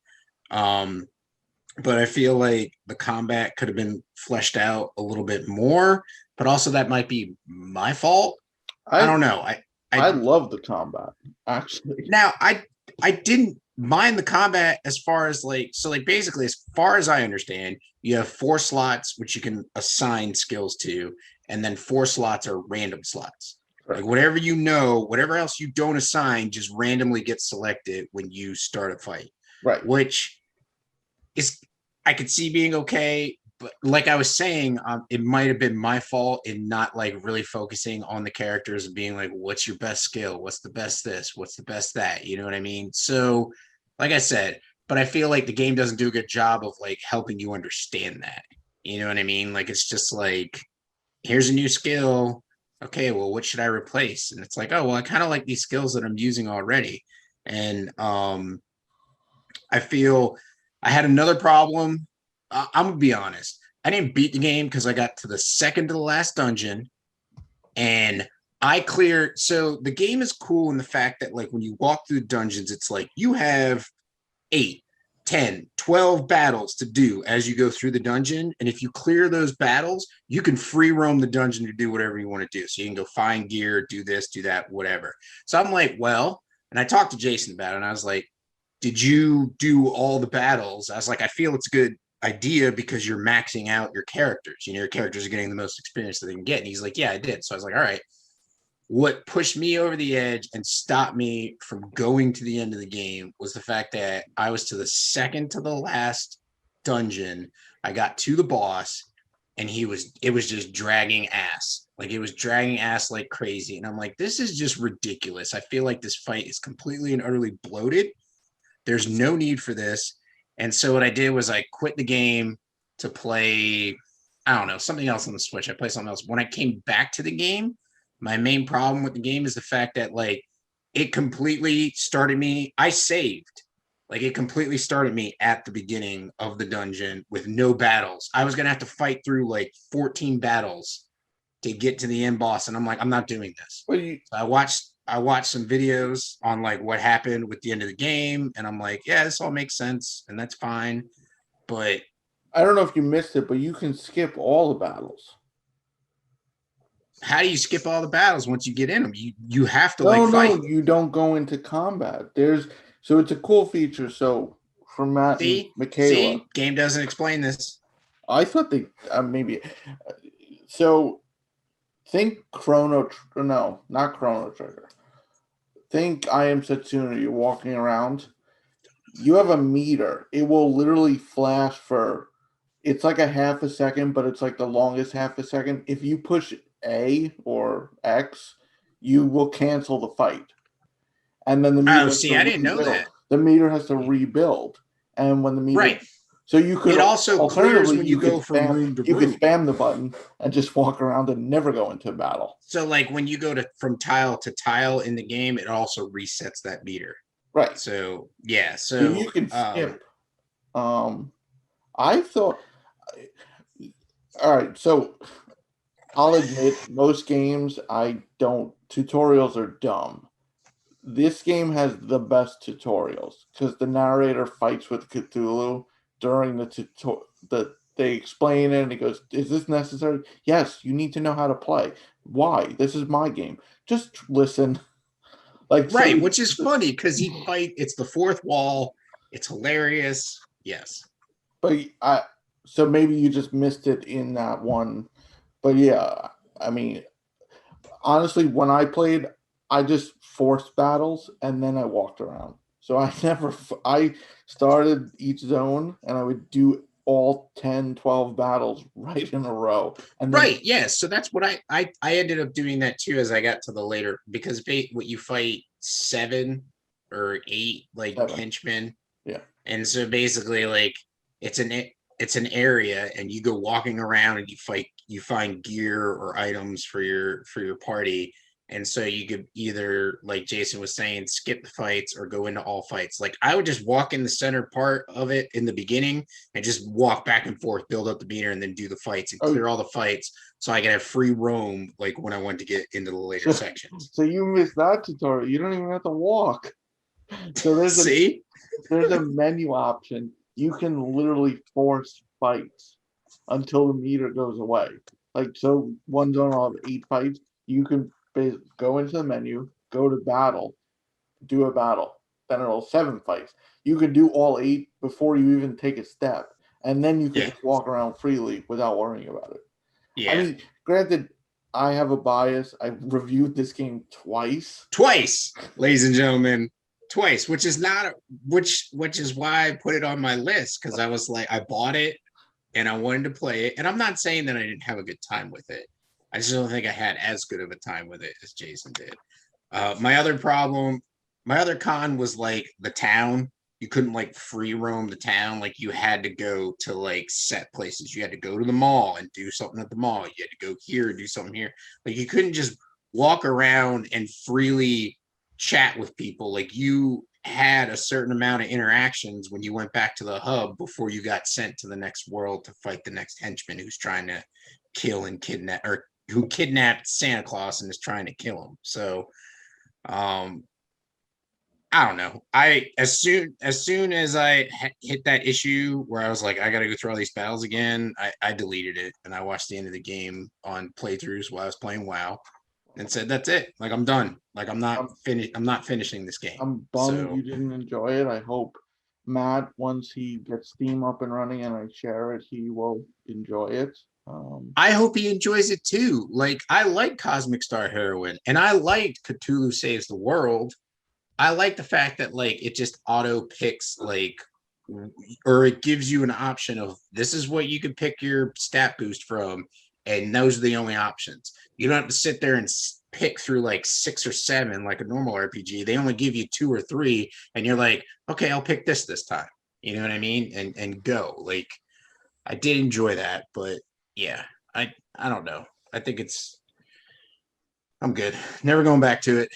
But I feel like the combat could have been fleshed out a little bit more, but also that might be my fault. I don't know. I love the combat, actually. Now, I didn't mind the combat as far as basically, as far as I understand, You have 4 slots which you can assign skills to, and then 4 slots are random slots. Right. Like whatever you know, whatever else you don't assign, just randomly gets selected when you start a fight. Right. Which is, I could see being okay, but like I was saying, it might have been my fault in not like really focusing on the characters and being like, what's your best skill? What's the best this? What's the best that? You know what I mean? So, like I said, but I feel like the game doesn't do a good job of like helping you understand that. You know what I mean? Like it's just like, here's a new skill. Okay, well, what should I replace? And it's like, oh, well, I kind of like these skills that I'm using already. And I feel I had another problem. I'm gonna be honest. I didn't beat the game because I got to the second to the last dungeon, and I cleared. So the game is cool in the fact that like when you walk through the dungeons, it's like you have 8, 10, 12 battles to do as you go through the dungeon. And if you clear those battles, you can free roam the dungeon to do whatever you want to do. So you can go find gear, do this, do that, whatever. So I'm like, well, and I talked to Jason about it, and I was like, did you do all the battles? I was like, I feel it's a good idea because you're maxing out your characters. You know, your characters are getting the most experience that they can get. And he's like, yeah, I did. So I was like, all right. What pushed me over the edge and stopped me from going to the end of the game was the fact that I was to the second to the last dungeon. I got to the boss, and it was just dragging ass. Like it was dragging ass like crazy. And I'm like, this is just ridiculous. I feel like this fight is completely and utterly bloated. There's no need for this. And so what I did was I quit the game to play, I don't know, something else on the Switch. I played something else. When I came back to the game, my main problem with the game is the fact that like it completely started me. I saved. Like it completely started me at the beginning of the dungeon with no battles. I was going to have to fight through like 14 battles to get to the end boss. And I'm like, I'm not doing this. Well, So I watched some videos on like what happened with the end of the game, and I'm like, yeah, this all makes sense, and that's fine. But I don't know if you missed it, but you can skip all the battles. how do you skip all the battles once you get in them? You have to No, fight. you don't go into combat. So it's a cool feature. So for Matt and Michaela, Game doesn't explain this. I thought they maybe. So think no, not Chrono Trigger. Think I Am Setsuna. You're walking around. You have a meter. It will literally flash for. It's like a half a second, but it's like the longest half a second. If you push A or X, you will cancel the fight. And then the meter. Oh, see, I didn't know that. The meter has to rebuild, and when the meter. Right. So you could. It also clears when you go from room to room. You could spam the button and just walk around and never go into a battle. So, like when you go from tile to tile in the game, it also resets that meter. Right. So yeah. So you can skip. I thought. All right, so I'll admit most games I don't. Tutorials are dumb. This game has the best tutorials because the narrator fights with Cthulhu during the they explain it and he goes, "Is this necessary? Yes, you need to know how to play. Why? This is my game. Just listen." Like right, so, which is funny because it's the fourth wall. It's hilarious. Yes. But so maybe you just missed it in that one. But yeah, I mean, honestly, when I played, I just forced battles and then I walked around. So I started each zone and I would do all 10, 12 battles right in a row. And then, right, yeah. So that's what I ended up doing that too as I got to the later, because what you fight 7 or 8 like 7. henchmen. Yeah. And so basically like it's an area and you go walking around and you find gear or items for your party. And so you could either, like Jason was saying, skip the fights or go into all fights. Like I would just walk in the center part of it in the beginning and just walk back and forth, build up the meter, and then do the fights and clear all the fights so I could have free roam like when I want to get into the later sections. So you missed that tutorial. You don't even have to walk. So there's a menu option. You can literally force fights until the meter goes away. Like so one zone will have 8 fights. You can go into the menu, go to battle, do a battle. Then it'll 7 fights. You can do all 8 before you even take a step. and then you can Yeah. just walk around freely without worrying about it. Yeah. I mean, granted, I have a bias. I've reviewed this game twice, ladies and gentlemen, twice, which is why I put it on my list, because I was like, I bought it and I wanted to play it, and I'm not saying that I didn't have a good time with it. I just don't think I had as good of a time with it as Jason did. My other con was like the town. You couldn't like free roam the town. Like you had to go to like set places. You had to go to the mall and do something at the mall. You had to go here, do something here. Like you couldn't just walk around and freely chat with people. Like you had a certain amount of interactions when you went back to the hub before you got sent to the next world to fight the next henchman who's trying to kill and kidnap, or who kidnapped Santa Claus and is trying to kill him. So I don't know. As soon as I hit that issue where I was like, I got to go through all these battles again, I deleted it and I watched the end of the game on playthroughs while I was playing WoW, and said, that's it. Like I'm done. Like I'm not finishing this game. I'm bummed So you didn't enjoy it. I hope Matt, once he gets Steam up and running and I share it, he will enjoy it. I hope he enjoys it too. Like I like Cosmic Star Heroine, and I liked Cthulhu Saves the World. I like the fact that like it just auto picks like, or it gives you an option of this is what you can pick your stat boost from, and those are the only options. You don't have to sit there and pick through like 6 or 7 like a normal RPG. They only give you 2 or 3, and you're like, okay, I'll pick this time. You know what I mean? And go. Like I did enjoy that, but yeah, I don't know. I think I'm good. Never going back to it.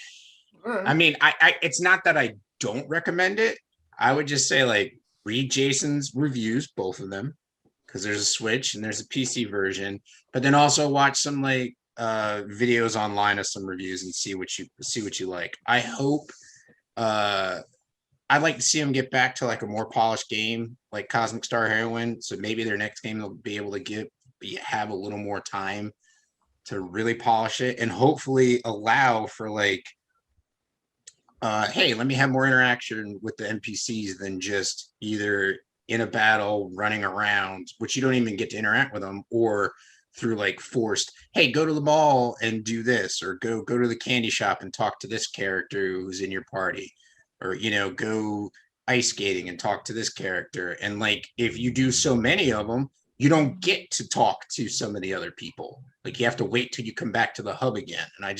I mean, I it's not that I don't recommend it. I would just say like read Jason's reviews, both of them, because there's a Switch and there's a PC version, but then also watch some like videos online of some reviews and see what you like. I hope I'd like to see them get back to like a more polished game like Cosmic Star Heroine. So maybe their next game they'll be able to have a little more time to really polish it, and hopefully allow for like hey, let me have more interaction with the NPCs than just either in a battle running around, which you don't even get to interact with them, or through like forced, hey, go to the mall and do this, or go to the candy shop and talk to this character who's in your party, or go ice skating and talk to this character. And like if you do so many of them, you don't get to talk to some of the other people. Like you have to wait till you come back to the hub again. And I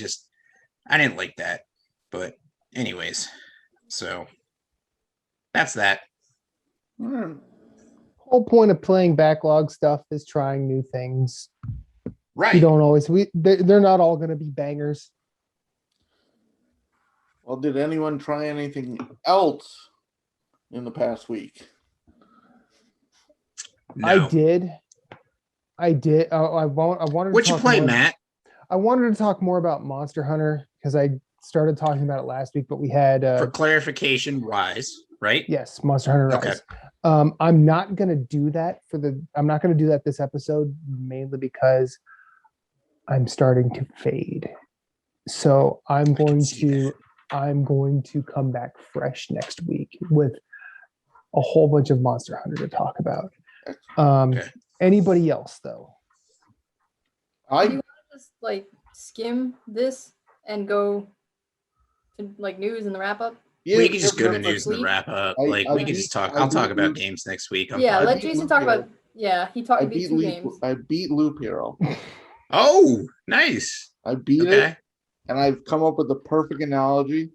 didn't like that. But anyways, so that's that. Whole point of playing backlog stuff is trying new things. Right. You don't always they're not all going to be bangers. Well, did anyone try anything else in the past week? No. I did. I wanted. What'd you play, Matt? I wanted to talk more about Monster Hunter because I started talking about it last week, but we had for clarification, Rise, right? Yes, Monster Hunter Rise. Okay. I'm not going to do that this episode, mainly because I'm starting to fade. So I'm going to come back fresh next week with a whole bunch of Monster Hunter to talk about. Okay. Anybody else though? Do you want to just like skim this and go to like news and the wrap up? Yeah, we can just go to news and the wrap up. We can just talk. I'll talk about games next week. Let Jason talk about. Yeah, he beat 2 games. I beat Loop Hero. Oh, nice. I beat it, and I've come up with the perfect analogy.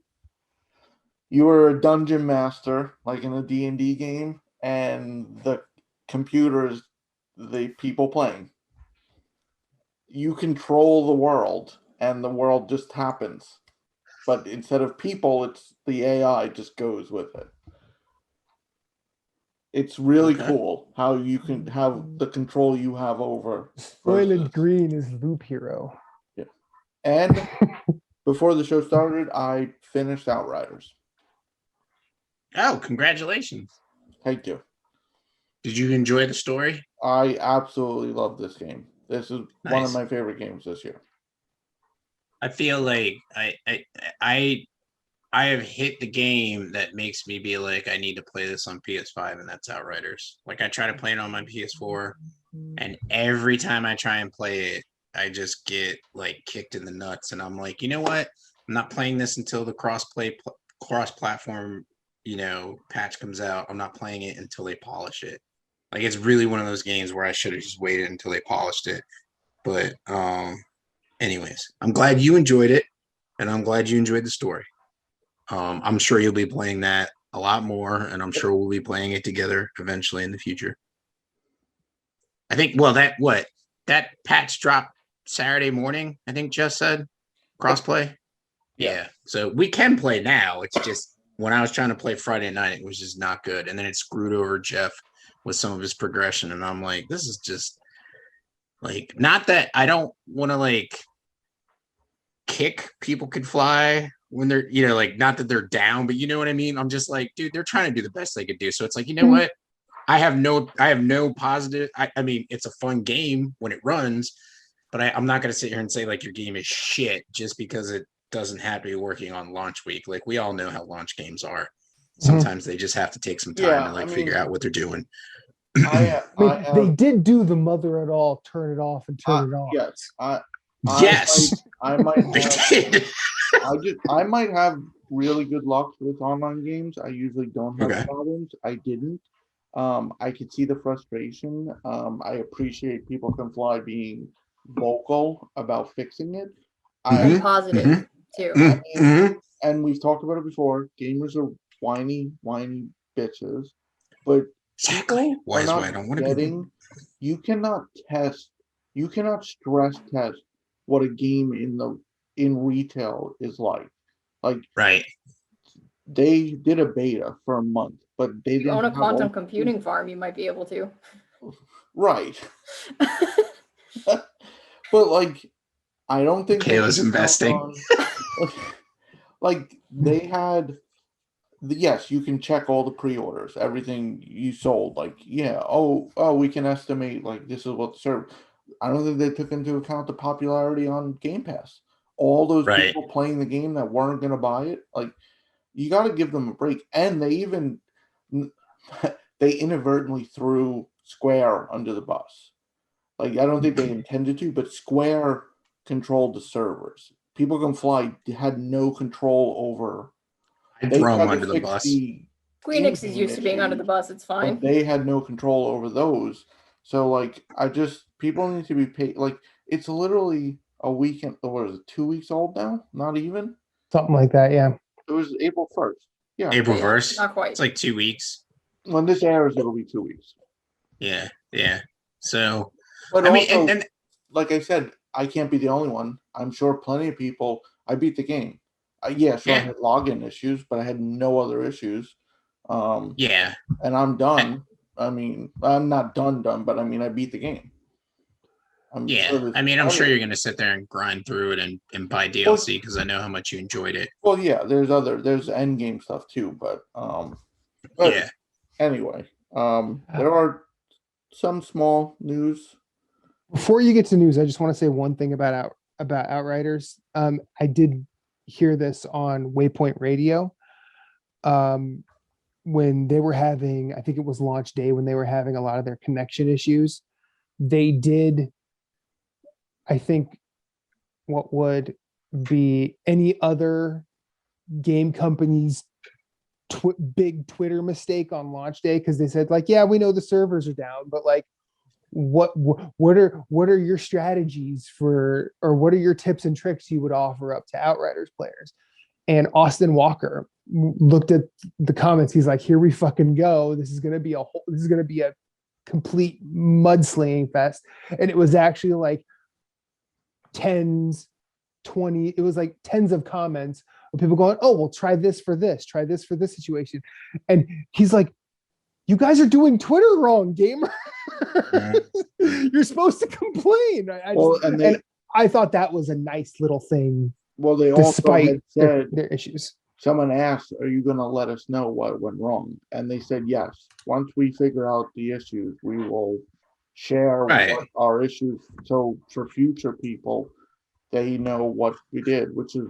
You were a dungeon master, like in a D&D game, and the computer is the people playing. You control the world, and the world just happens. But instead of people, it's the AI just goes with it. It's really cool how you can have the control you have over. Soylent Green is Loop Hero. Yeah. And before the show started, I finished Outriders. Oh, congratulations. Thank you. Did you enjoy the story? I absolutely love this game. This is one of my favorite games this year. I feel like I have hit the game that makes me be like, I need to play this on PS5, and that's Outriders. Like, I try to play it on my PS4, and every time I try and play it, I just get like kicked in the nuts, and I'm like, you know what? I'm not playing this until the cross-platform, patch comes out. I'm not playing it until they polish it. Like, it's really one of those games where I should have just waited until they polished it. But anyways, I'm glad you enjoyed it, and I'm glad you enjoyed the story. I'm sure you'll be playing that a lot more, and I'm sure we'll be playing it together eventually in the future. I think, well, that patch dropped Saturday morning, I think Jeff said, crossplay. Yeah. So we can play now. It's just when I was trying to play Friday night, it was just not good. And then it screwed over Jeff with some of his progression. And I'm like, this is just like, not that I don't want to like kick People Could Fly when they're, like, not that they're down, but you know what I mean? I'm just like, dude, they're trying to do the best they could do. So it's like, you know what? I have no positive. I mean, it's a fun game when it runs, but I'm not going to sit here and say like your game is shit just because it doesn't have to be working on launch week. Like, we all know how launch games are. Sometimes they just have to take some time to figure out what they're doing. They did do the mother it all, turn it off and turn it on. Yes, I might They have, did. I might have really good luck with online games. I usually don't have problems. I didn't. I could see the frustration. I appreciate People Can Fly being vocal about fixing it. And positive too. And we've talked about it before. Gamers are whiny bitches, but exactly. Why is why I don't want to be. You cannot stress test what a game in retail is like. Like, right. They did a beta for a month, but they didn't own a quantum computing farm. You might be able to. Right. But like, I don't think Kayla's investing. Like, they had. Yes, you can check all the pre-orders, everything you sold. Like, yeah, we can estimate like this is what served. I don't think they took into account the popularity on Game Pass. All those people playing the game that weren't going to buy it, like, you got to give them a break. And they inadvertently threw Square under the bus. Like, I don't think they intended to, but Square controlled the servers. People Can Fly had no control over. I'd throw them under the bus. Squeenix is used to being under the bus. It's fine. They had no control over those. So, like, people need to be paid. Like, it's literally a weekend. What is it? 2 weeks old now? Not even. Something like that. Yeah. It was April 1st. Yeah. April 1st. Not quite. It's like 2 weeks. When this airs, it'll be 2 weeks. Yeah. So, but I mean, and like I said, I can't be the only one. I'm sure plenty of people. I beat the game. I had login issues, but I had no other issues. And I'm done. I mean, I'm not done, but I mean, I beat the game. I'm sure you're going to sit there and grind through it and buy DLC because I know how much you enjoyed it. Well, yeah, there's end game stuff too, but anyway, there are some small news. Before you get to news, I just want to say one thing about Outriders. I did hear this on Waypoint Radio when they were having, I think it was launch day, when they were having a lot of their connection issues. They did, I think, what would be any other game company's big Twitter mistake on launch day, because they said, like, yeah, we know the servers are down, but like, what are your strategies for, or what are your tips and tricks you would offer up to Outriders players? And Austin Walker looked at the comments. He's like, here we fucking go. This is going to be a complete mudslinging fest. And it was actually like tens of comments of people going, oh, well, try this for this situation. And he's like, you guys are doing Twitter wrong, gamer. You're supposed to complain. I thought that was a nice little thing. Well, they also despite said their issues. Someone asked, are you going to let us know what went wrong? And they said, yes. Once we figure out the issues, we will share what our issues. So for future people, they know what we did, which is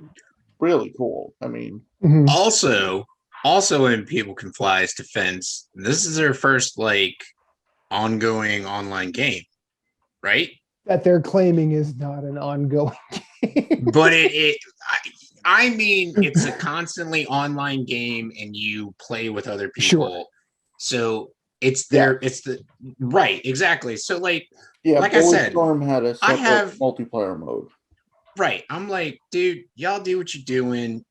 really cool. I mean, Mhm. Also in People Can Fly's defense, this is their first like ongoing online game, right? That they're claiming is not an ongoing game. But I mean, it's a constantly online game, and you play with other people. Sure. So it's their, it's the right, exactly. So like yeah, I said, Bulletstorm had a I separate have multiplayer mode. right. I'm like, dude, y'all do what you're doing.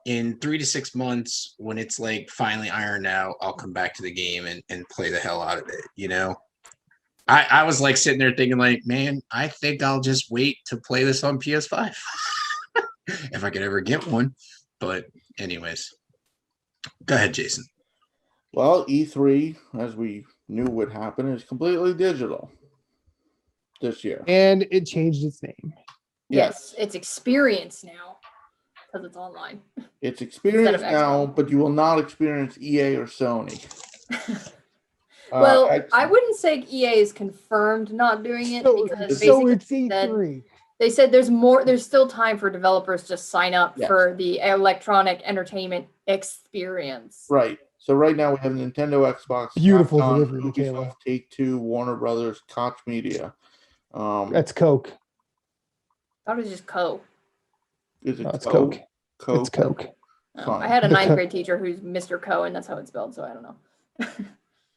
In 3 to 6 months, when it's like finally ironed out, I'll come back to the game and play the hell out of it. You know, I was like sitting there thinking, like, man, I think I'll just wait to play this on PS5 if I could ever get one. But anyways, go ahead, Jason. Well, E3, as we knew would happen, is completely digital this year. And it changed its name. Yes, it's experience now because it's online. It's experience Instead of now, XCOM. but you will not experience EA or Sony. Well, I wouldn't say EA is confirmed not doing it because So basically it's E3. they said there's still time for developers to sign up Yes. for the electronic entertainment experience. Right. So right now we have Nintendo, Xbox, Beautiful Capcom, delivery, Ubisoft, Michaela. Take-Two, Warner Brothers, Koch Media. That's Coke. That was just Co. Is it No, it's Coke? Coke. Coke. It's Coke. Fine. I had a The ninth Co- grade teacher who's Mr. Co, and that's how it's spelled, so I don't know.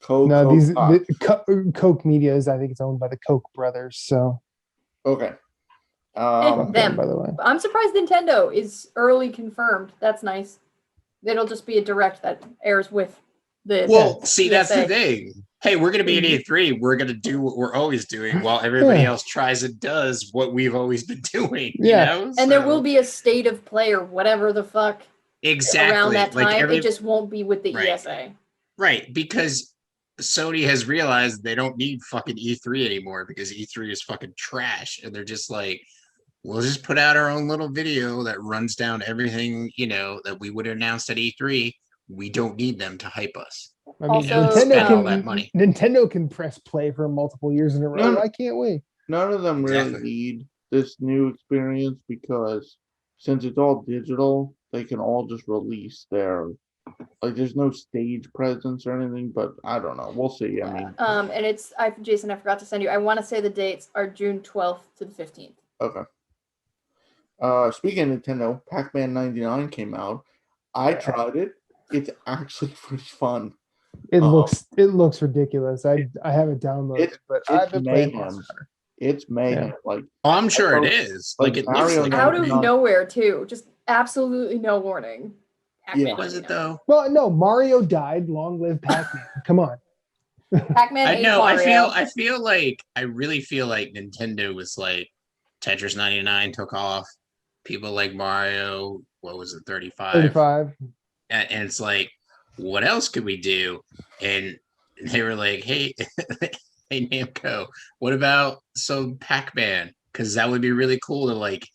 Coke. No, Coke, Koch. Coke Media is, I think it's owned by the Koch brothers. So Okay. fuck Them. by the way. I'm surprised Nintendo is early confirmed. That's nice. It'll just be a direct that airs with the. Well, see, that's the ESA. thing. Hey, we're going to be at E3. We're going to do what we're always doing while everybody else tries and does what we've always been doing. Yeah. You know? And there will be a state of play or whatever the fuck exactly around that time. like It just won't be with the Right. ESA. right, because Sony has realized they don't need fucking E3 anymore because E3 is fucking trash, and they're just like, we'll just put out our own little video that runs down everything, you know, that we would announce at E3. We don't need them to hype us. I mean, Also, spend all that money. Nintendo can press play for multiple years in a row. No. I can't wait. None of them really Exactly. need this new experience because since it's all digital, they can all just release their there's no stage presence or anything, but I don't know. We'll see. I mean, And it's Jason, I forgot to send you. I want to say the dates are June 12th to the 15th. okay. Speaking of Nintendo, Pac-Man 99 came out. I tried it. It's actually pretty fun. It looks ridiculous. I haven't downloaded It's- it, but it's I've been playing mayhem. Monster Hunter. It's mayhem. Yeah. Like Oh, I'm sure thought- it is. like Like it looks Mario like Kart. Out of not- nowhere, too. Just absolutely no warning. Yeah. was it though? Well, no, Mario died. Long live Pac-Man. Come on. Pac-Man I ate know. Mario. I really feel like Nintendo was like Tetris 99 took off. People like Mario. What was it? 35. 35. And it's like, what else could we do? And they were like, hey, hey Namco, what about some Pac-Man? Because that would be really cool to like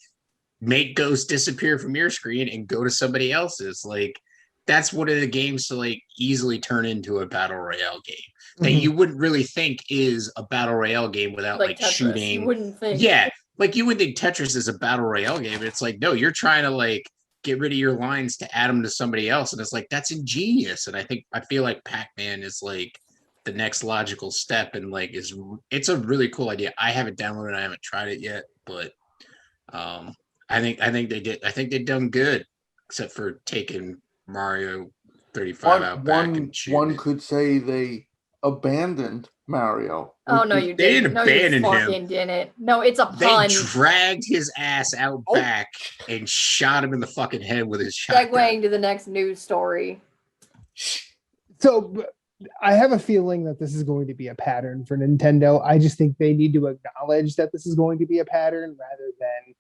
make ghosts disappear from your screen and go to somebody else's. Like that's one of the games to like easily turn into a battle royale game that Mhm. you wouldn't really think is a battle royale game without like Tetris. shooting. You wouldn't think. Yeah, like you would think Tetris is a battle royale game. It's like, no, you're trying to like get rid of your lines to add them to somebody else. And it's like, that's ingenious. And I feel like Pac-Man is like the next logical step and like it's a really cool idea. I haven't downloaded it, I haven't tried it yet, but I think they've done good, except for taking Mario 35 out back and shooting one it. could say they abandoned Mario. Oh no, you They didn't. didn't No, you abandon him. fucking didn't. No, it's a They pun. dragged his ass out Oh. back and shot him in the fucking head with his shotgun. Segueing to the next news story. So I have a feeling that this is going to be a pattern for Nintendo. I just think they need to acknowledge that this is going to be a pattern rather than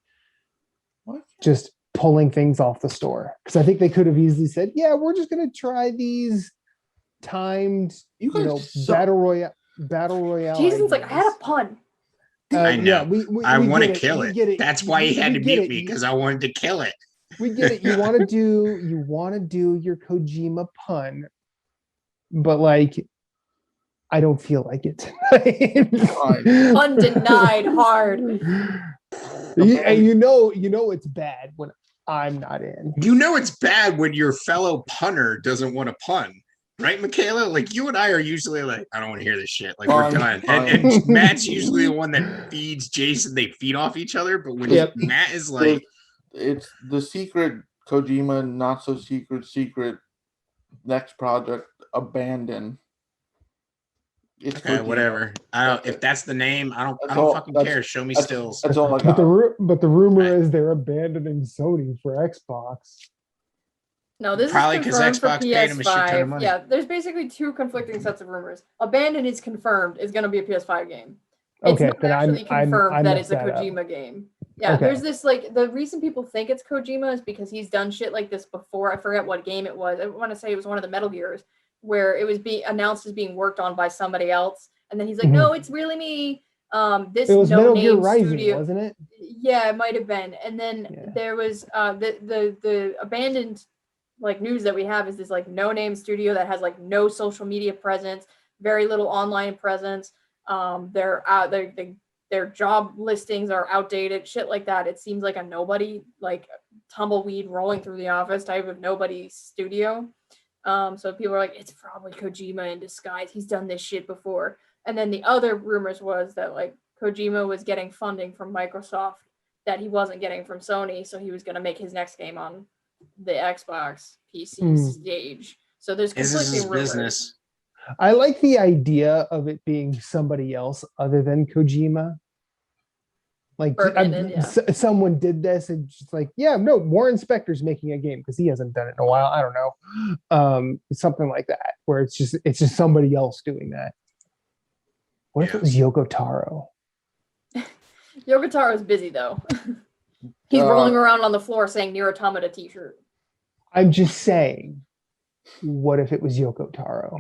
What? just pulling things off the store. Because I think they could have easily said, yeah, we're just going to try these timed, You guys battle royale. Jason's like, I ideas. had a pun. I know. I we want to get kill we it. get That's why he had to get mute it. me, because I wanted to kill it. We get it. You want to do your Kojima pun, but like, I don't feel like it. Pun denied hard. And you know it's bad when I'm not in. You know it's bad when your fellow punter doesn't want to pun, right, Michaela? Like you and I are usually like, I don't want to hear this shit. Like we're done. And Matt's usually the one that feeds Jason. They feed off each other. But when Matt is like, it's the secret Kojima, not so secret next project, Abandon. It's okay, Kojima. whatever. I don't. If that's the name, I don't fucking care. Show me stills. That's all I But got. but the rumor is they're abandoning Sony for Xbox. No, this Probably is 'cause confirmed for Xbox paid him a shit ton of PS5. money. Yeah, there's basically two conflicting sets of rumors. Abandon is confirmed is going to be a PS5 game. It's Okay, not then actually confirmed I that it's a messed that up. Kojima game. Yeah, Okay. there's this like the reason people think it's Kojima is because he's done shit like this before. I forget what game it was. I want to say it was one of the Metal Gears where it was being announced as being worked on by somebody else, and then he's like, "No, it's really me." This It was Metal Gear no-name Rising, studio, wasn't it? yeah, it might have been. And then there was the abandoned like news that we have is this like no-name studio that has like no social media presence, very little online presence. Their job listings are outdated, shit like that. It seems like a nobody, like tumbleweed rolling through the office type of nobody studio. So people are like, it's probably Kojima in disguise. He's done this shit before. And then the other rumors was that like Kojima was getting funding from Microsoft that he wasn't getting from Sony, so he was going to make his next game on the Xbox PC stage. So there's conflicting rumors. Business. I like the idea of it being somebody else other than Kojima. Like someone did this and just like, Warren Spector's making a game because he hasn't done it in a while. I don't know. Something like that, where it's just somebody else doing that. What if it was Yoko Taro? Yoko Taro's busy though. He's rolling around on the floor saying Nier Automata t-shirt. I'm just saying, what if it was Yoko Taro?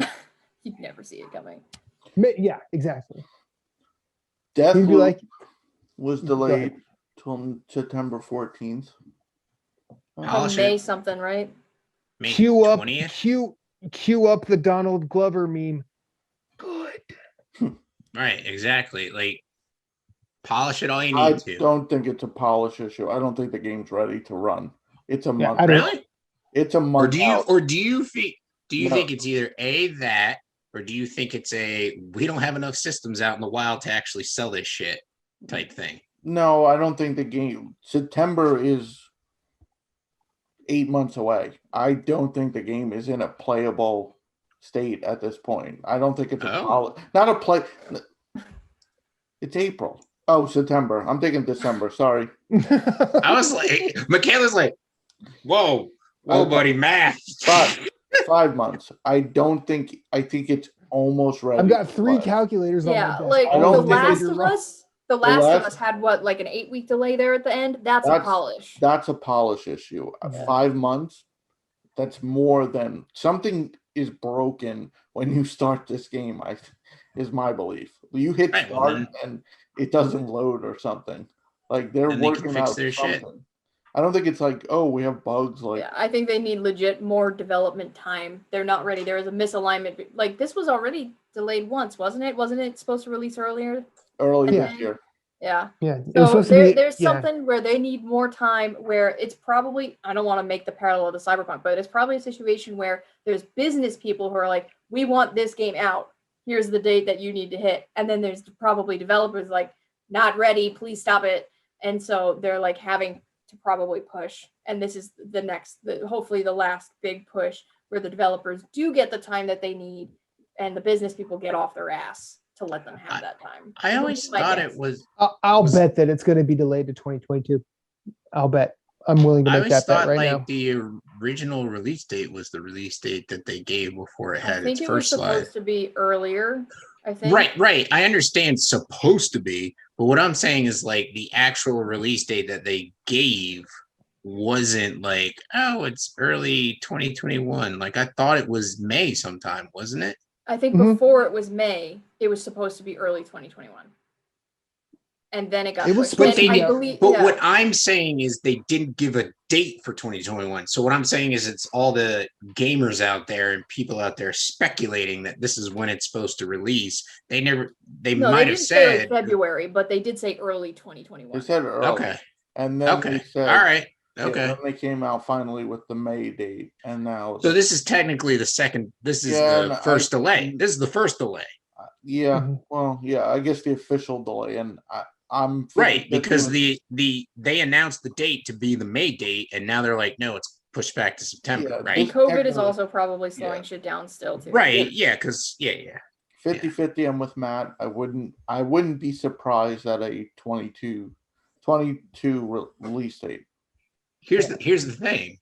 You'd never see it coming. Yeah, exactly. Deathloop was delayed till September 14th. May something, right? May Cue 20th? up the Donald Glover meme. Good. Right, exactly. Like, polish it all you need to. I don't think it's a polish issue. I don't think the game's ready to run. It's a month. Really? It's a month. Or do you think it's either that, or do you think it's we don't have enough systems out in the wild to actually sell this shit type thing? No, I don't think the game. September is 8 months away. I don't think the game is in a playable state at this point. I don't think it's not a play. It's April. Oh, September. I'm thinking December. Sorry. I was like, Michaela's like, whoa, buddy, math. 5 months. I think it's almost ready. I've got 3 calculators on my desk. Like The Last of Us had what, like an 8-week delay there at the end? That's a polish. That's a polish issue. 5 months, that's more than something is broken when you start this game, is my belief. You hit start and it doesn't load or something. Like they're working out something. Shit. I don't think it's like, we have bugs. I think they need legit more development time. They're not ready. There was a misalignment. Like this was already delayed once, wasn't it? Wasn't it supposed to release earlier? This year. Yeah. Yeah. So there's something where they need more time, where it's probably, I don't want to make the parallel to Cyberpunk, but it's probably a situation where there's business people who are like, we want this game out. Here's the date that you need to hit. And then there's probably developers like, not ready, please stop it. And so they're like having to probably push. And this is hopefully the last big push where the developers do get the time that they need and the business people get off their ass to let them have that time. I always thought it was. I'll bet that it's going to be delayed to 2022. I'll bet. I'm willing to make that bet right now. The original release date was the release date that they gave before it had its first slide. I think it was supposed to be earlier. I think. Right. I understand supposed to be, but what I'm saying is like the actual release date that they gave wasn't like, it's early 2021. Like I thought it was May sometime, wasn't it? I think before it was May, it was supposed to be early 2021. And then it got pushed. What I'm saying is they didn't give a date for 2021. So what I'm saying is it's all the gamers out there and people out there speculating that this is when it's supposed to release. They might have said say February, but they did say early 2021. They said early. Okay. And then they said, all right. Okay. then they came out finally with the May date, and now. So this is technically the second. This is the first delay. This is the first delay. Yeah. Mm-hmm. Well, yeah. I guess the official delay, and I'm right because they announced the date to be the May date, and now they're like, no, it's pushed back to September. Yeah, right. And COVID is also probably slowing shit down still too. Right. Yeah. Because 50-50. I'm with Matt. I wouldn't be surprised at a 22 release date. Here's the thing.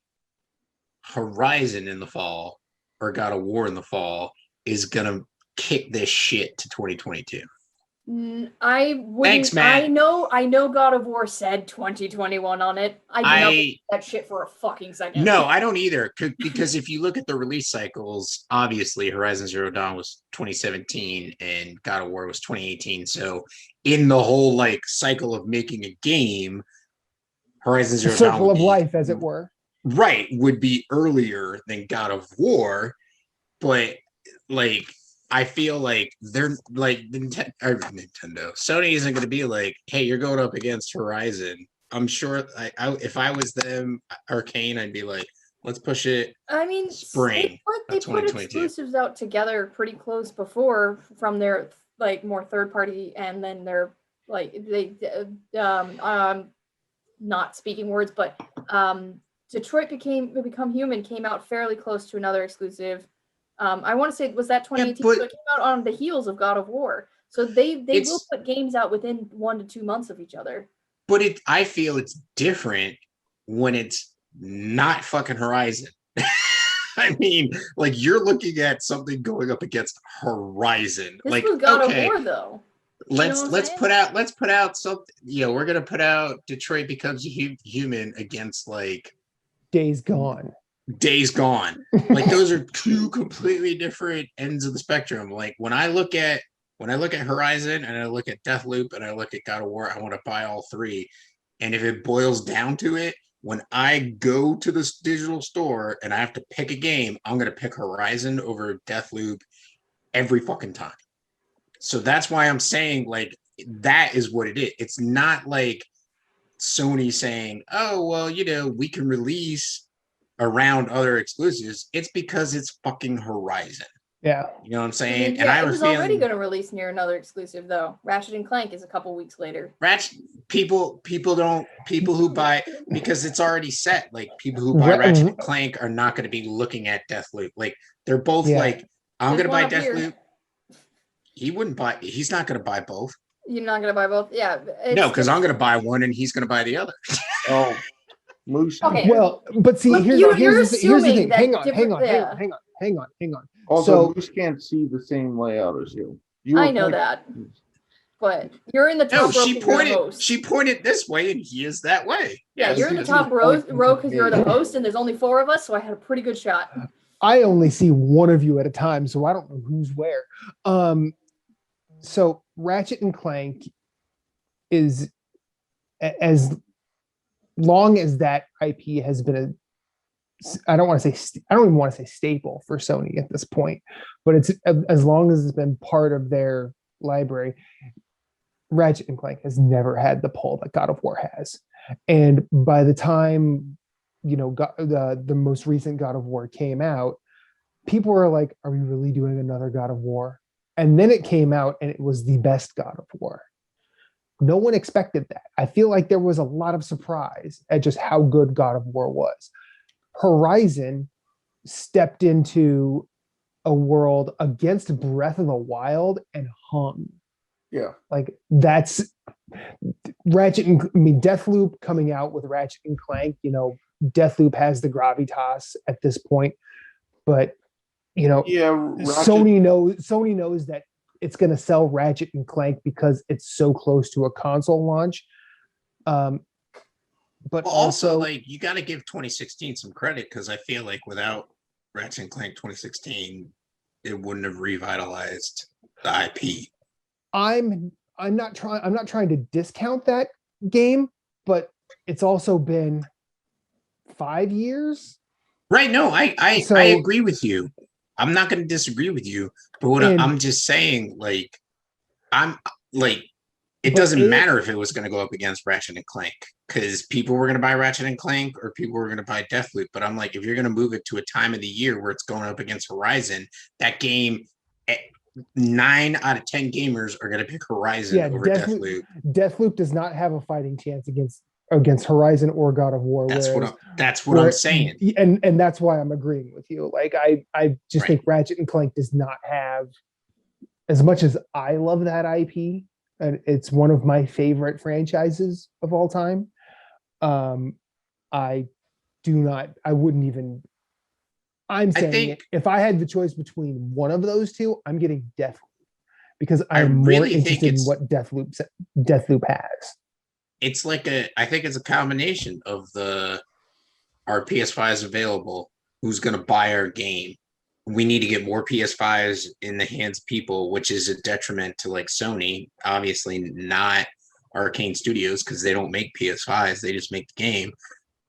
Horizon in the fall or God of War in the fall is gonna kick this shit to 2022. I wouldn't. Thanks, Matt. I know God of War said 2021 on it. I did not believe that shit for a fucking second. No, I don't either. Because if you look at the release cycles, obviously Horizon Zero Dawn was 2017 and God of War was 2018. So in the whole like cycle of making a game, Horizon Zero Dawn circle of life, as it were. Right, would be earlier than God of War, but like I feel like they're like Nintendo. Sony isn't going to be like, hey, you're going up against Horizon. I'm sure if I was them, Arcane, I'd be like, let's push it. I mean, spring. They put exclusives out together pretty close before from their like more third party, and then their like they not speaking words, but Detroit Become Human came out fairly close to another exclusive. I want to say, was that 2018? So it came out on the heels of God of War. So they will put games out within 1 to 2 months of each other. But I feel it's different when it's not fucking Horizon. I mean, like you're looking at something going up against Horizon. This like was God of War though. Let's put out something. We're gonna put out Detroit Becomes Human against like Days Gone. Like those are two completely different ends of the spectrum. Like when I look at Horizon and I look at Deathloop and I look at God of War, I want to buy all three. And if it boils down to it, when I go to this digital store and I have to pick a game, I'm gonna pick Horizon over Deathloop every fucking time. So that's why I'm saying like that is what it is. It's not like Sony saying, oh well, we can release around other exclusives. It's because it's fucking Horizon. Yeah. You know what I'm saying? I mean, it was already going to release near another exclusive though. Ratchet and Clank is a couple weeks later. People who buy because it's already set. Like people who buy Ratchet and Clank are not going to be looking at Deathloop. Like they're both like, I'm going to buy Deathloop. He's not going to buy both. You're not going to buy both? Yeah. No, because I'm going to buy one and he's going to buy the other. Oh. Moose. Okay. Well, but see, here's the thing. Hang on. Also, Moose can't see the same layout as you. I know that. But you're in the top row. She pointed this way and he is that way. Yeah, you're in the top row because you're the host and there's only 4 of us, so I had a pretty good shot. I only see one of you at a time, so I don't know who's where. So Ratchet and Clank is as long as that IP has been I don't even want to say staple for Sony at this point, but it's as long as it's been part of their library, Ratchet and Clank has never had the pull that God of War has. And by the time the most recent God of War came out, people were like, are we really doing another God of War? And then it came out and it was the best God of War. No one expected that. I feel like there was a lot of surprise at just how good God of War was. Horizon stepped into a world against Breath of the Wild and hung. Yeah. Like that's Deathloop coming out with Ratchet and Clank, Deathloop has the gravitas at this point, but Sony knows that it's going to sell Ratchet and Clank because it's so close to a console launch. But also like you got to give 2016 some credit because I feel like without Ratchet and Clank 2016, it wouldn't have revitalized the IP. I'm not trying to discount that game, but it's also been 5 years. Right. No, I agree with you. I'm not going to disagree with you, but I'm just saying, like, I'm like, it doesn't matter if it was going to go up against Ratchet and Clank, because people were going to buy Ratchet and Clank or people were going to buy Deathloop. But I'm like, if you're going to move it to a time of the year where it's going up against Horizon, that game, 9 out of 10 gamers are going to pick Horizon over Deathloop. Deathloop does not have a fighting chance against Horizon or God of War. That's what I'm saying. And that's why I'm agreeing with you. Like I just think Ratchet and Clank does not have, as much as I love that IP, and it's one of my favorite franchises of all time. I wouldn't even. I'm saying if I had the choice between one of those two, I'm getting Deathloop because I'm more interested in what Deathloop has. It's like I think it's a combination of our PS5s available. Who's going to buy our game? We need to get more PS5s in the hands of people, which is a detriment to like Sony, obviously not Arcane Studios, because they don't make PS5s, they just make the game.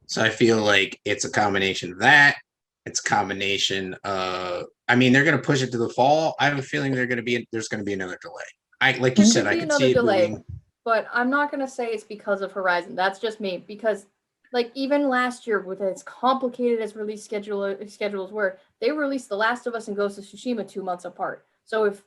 So I feel like it's a combination of that. It's a combination of, I mean, they're going to push it to the fall. I have a feeling there's going to be another delay. Like you said, I could see it moving. But I'm not going to say it's because of Horizon. That's just me, because like even last year, with as complicated as release schedules were, they released The Last of Us and Ghost of Tsushima 2 months apart. So if,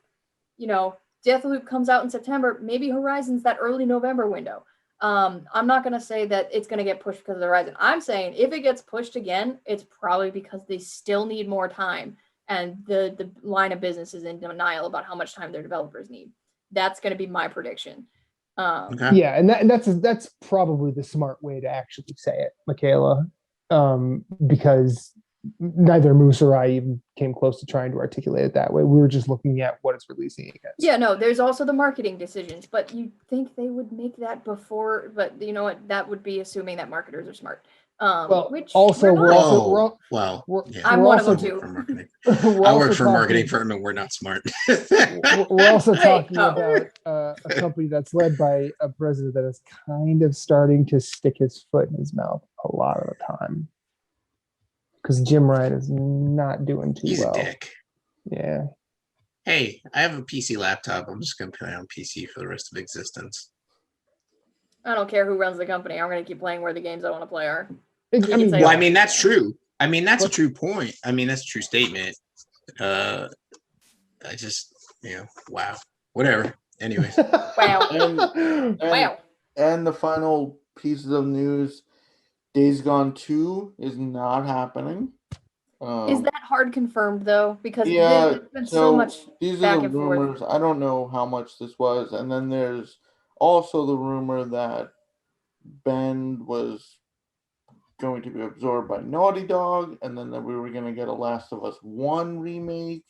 Deathloop comes out in September, maybe Horizon's that early November window. I'm not going to say that it's going to get pushed because of the Horizon. I'm saying if it gets pushed again, it's probably because they still need more time, and the line of business is in denial about how much time their developers need. That's going to be my prediction. Okay. Yeah, and that's probably the smart way to actually say it, Michaela, because neither Moose or I even came close to trying to articulate it that way. We were just looking at what it's releasing against. Yeah, no, there's also the marketing decisions, but you'd think they would make that before, but you know what? That would be assuming that marketers are smart. Which also we're not. I'm one of them too. I work for a marketing firm and we're not smart. We're also talking about a company that's led by a president that is kind of starting to stick his foot in his mouth a lot of the time. Because Jim Ryan is not doing too well. He's a dick. Yeah. Hey, I have a PC laptop. I'm just going to play on PC for the rest of existence. I don't care who runs the company. I'm going to keep playing where the games I want to play are. I mean, that's true. I mean, that's a true point. I mean, that's a true statement. I just, wow. Whatever. Anyways. Wow. Wow. And the final pieces of news, Days Gone 2 is not happening. Is that hard confirmed, though? Because there's been so much these back are the and rumors. forth. I don't know how much this was. And then there's also the rumor that Bend was going to be absorbed by Naughty Dog, and then that we were going to get a Last of Us 1 remake.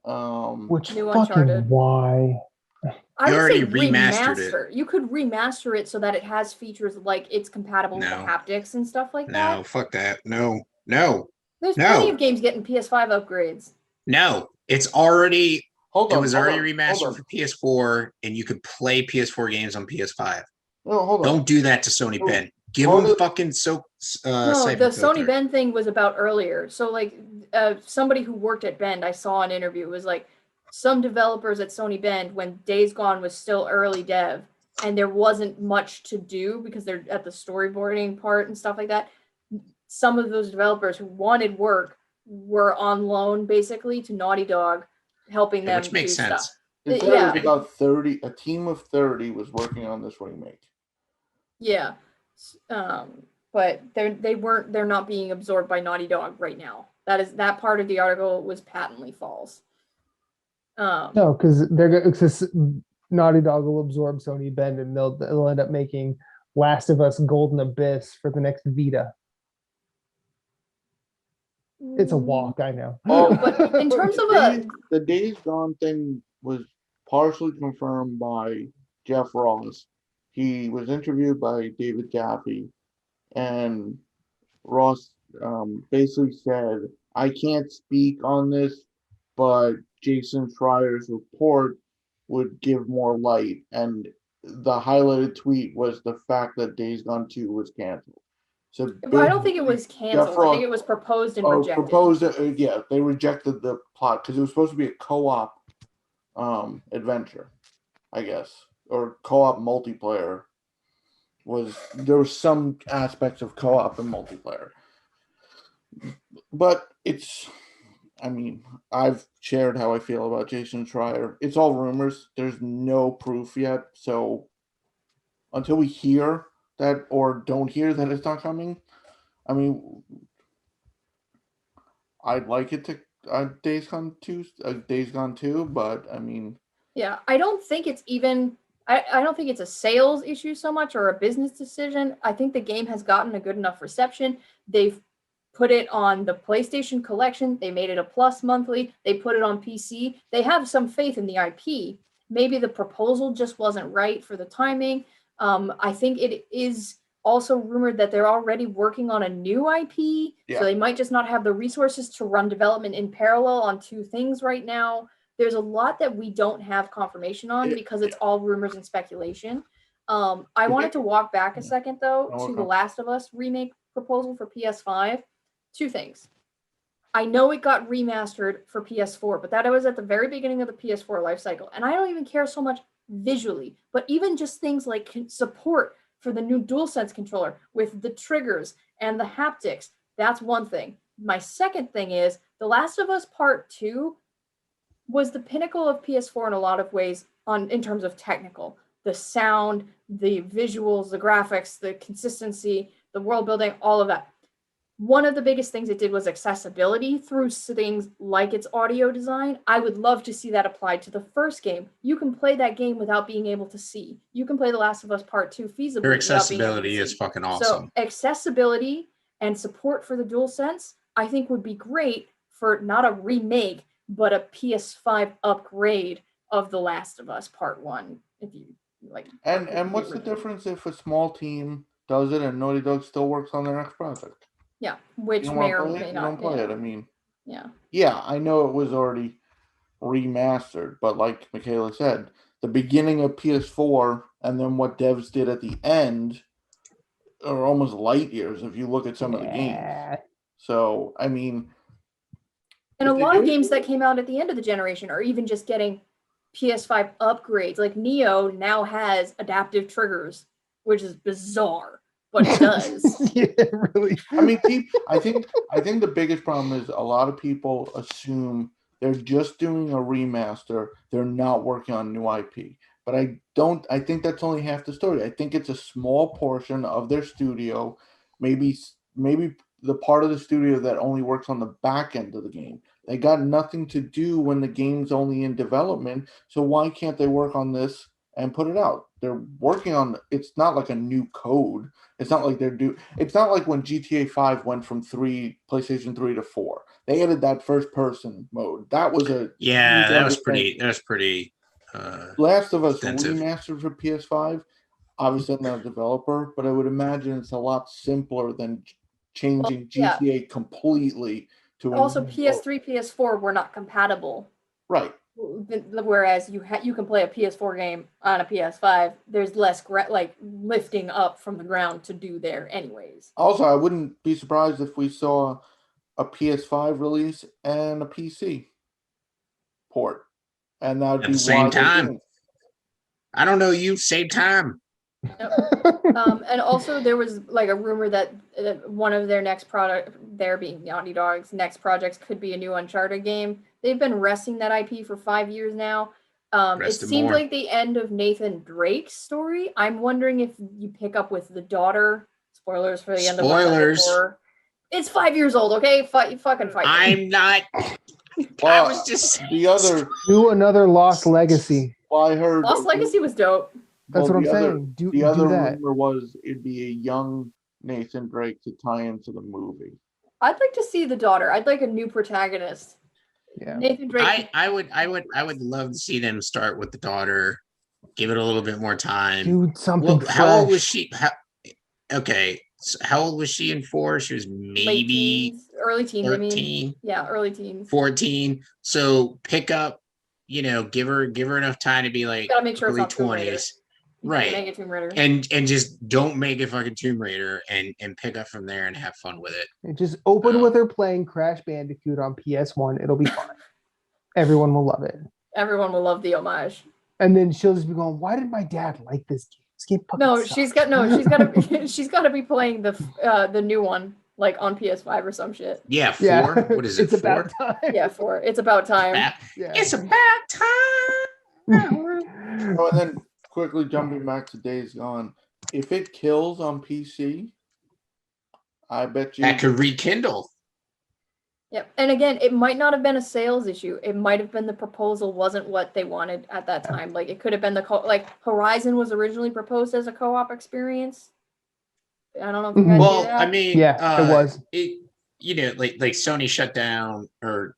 Which New fucking Uncharted. Why? I You would already say remastered it. You could remaster it so that it has features like it's compatible with the haptics and stuff like that. No, fuck that. No. There's plenty of games getting PS5 upgrades. No, it's already. It was already remastered for PS4, and you could play PS4 games on PS5. No, hold on. Don't do that to Sony Ben. Give them fucking No, the Sony Bend thing was about earlier. So like somebody who worked at Bend, I saw an interview, was like some developers at Sony Bend, when Days Gone was still early dev and there wasn't much to do because they're at the storyboarding part and stuff like that. Some of those developers who wanted work were on loan basically to Naughty Dog, helping them which makes do sense. stuff. It was about 30. A team of 30 was working on this remake. Yeah. But they're not being absorbed by Naughty Dog right now. That part of the article was patently false. No, because Naughty Dog will absorb Sony Bend, and they'll end up making Last of Us Golden Abyss for the next Vita. It's a walk, I know. But in terms of the Days Gone thing was partially confirmed by Jeff Ross. He was interviewed by David Caffey, and Ross basically said, I can't speak on this, but Jason Schreier's report would give more light. And the highlighted tweet was the fact that Days Gone 2 was canceled. So I don't think it was canceled. I think it was proposed and rejected. They rejected the plot because it was supposed to be a co-op adventure, I guess. or co-op multiplayer there were some aspects of co-op and multiplayer. But I mean, I've shared how I feel about Jason Schreier. It's all rumors. There's no proof yet. So until we hear that or don't hear that it's not coming, I mean, I'd like it to Days Gone 2, but I mean, Yeah, I don't think it's even. I don't think it's a sales issue so much or a business decision. I think the game has gotten a good enough reception. They've put it on the PlayStation Collection. They made it a plus monthly. They put it on PC. They have some faith in the IP. Maybe the proposal just wasn't right for the timing. I think it is also rumored that they're already working on a new IP. Yeah. So they might just not have the resources to run development in parallel on two things right now. There's a lot that we don't have confirmation on because it's all rumors and speculation. I wanted to walk back a second, though, to the Last of Us remake proposal for PS5. Two things. I know it got remastered for PS4, but that was at the very beginning of the PS4 life cycle. And I don't even care so much visually, but even just things like support for the new DualSense controller with the triggers and the haptics. That's one thing. My second thing is The Last of Us Part 2 was the pinnacle of PS4 in a lot of ways in terms of technical. The sound, the visuals, the graphics, the consistency, the world building, all of that. One of the biggest things it did was accessibility through things like its audio design. I would love to see that applied to the first game. You can play that game without being able to see. You can play The Last of Us Part 2 feasibly. Their accessibility is fucking awesome. So accessibility and support for the DualSense, I think would be great for not a remake, but a PS5 upgrade of The Last of Us Part 1. If you like. And what's the difference if a small team does it and Naughty Dog still works on their next project? Yeah, which may or may not. Don't play it. I mean, yeah, I know it was already remastered, but like Michaela said, the beginning of PS4 and then what devs did at the end are almost light years if you look at some of the games. So, I mean, and a lot of games that came out at the end of the generation are even just getting PS5 upgrades. Like Neo now has adaptive triggers, which is bizarre. But it does. Yeah, really. I mean, I think the biggest problem is a lot of people assume they're just doing a remaster. They're not working on new IP. But I think that's only half the story. I think it's a small portion of their studio, maybe the part of the studio that only works on the back end of the game. They got nothing to do when the game's only in development. So why can't they work on this and put it out? They're working on. It's not like a new code. It's not like It's not like when GTA 5 went from PlayStation 3 to 4. They added that first person mode. That was that was pretty. Last of Us extensive. remastered for PS5. Obviously, I'm not a developer, but I would imagine it's a lot simpler than changing GTA completely to. Also, PS3, PS4 were not compatible. Right. Whereas you can play a PS4 game on a PS5, there's less lifting up from the ground to do there anyways. Also, I wouldn't be surprised if we saw a PS5 release and a PC port, and that would be at the same time. I don't know, you same time. And also there was like a rumor that one of their next product, there being Naughty Dog's next projects, could be a new Uncharted game. They've been resting that IP for 5 years now. It seemed like the end of Nathan Drake's story. I'm wondering if you pick up with the daughter. Spoilers for the end of Uncharted 4. It's 5 years old, okay? Fucking fight. I'm not. I was just the other. Do another Lost Legacy. Well, I heard Lost Legacy was dope. That's what I'm saying. The other rumor was it'd be a young Nathan Drake to tie into the movie. I'd like to see the daughter. I'd like a new protagonist. Yeah. Nathan Drake. I would love to see them start with the daughter, give it a little bit more time. Do something. How old was she? How old was she in 4? She was maybe early teens. 13. I mean, yeah, early teens. 14. So pick up, give her enough time to be like gotta make sure early it's not 20s. Right. Make it Tomb Raider. And just don't make it fucking Tomb Raider and pick up from there and have fun with it. And just open with her playing Crash Bandicoot on PS1. It'll be fun. Everyone will love it. Everyone will love the homage. And then she'll just be going, "Why did my dad like this game? This game fucking No, sucks." she's got to she's got to be playing the new one like on PS5 or some shit. Yeah, 4. Yeah. What is it? It's 4? about time. Yeah, 4. It's about time. Yeah. It's about time. Oh, and then quickly jumping back to Days Gone, if it kills on PC, I bet you That could rekindle. Yep. And again, it might not have been a sales issue. It might have been the proposal wasn't what they wanted at that time. Like it could have been like Horizon was originally proposed as a co-op experience. I don't know if you guys knew that. I mean, Yeah, it was. Like Sony shut down or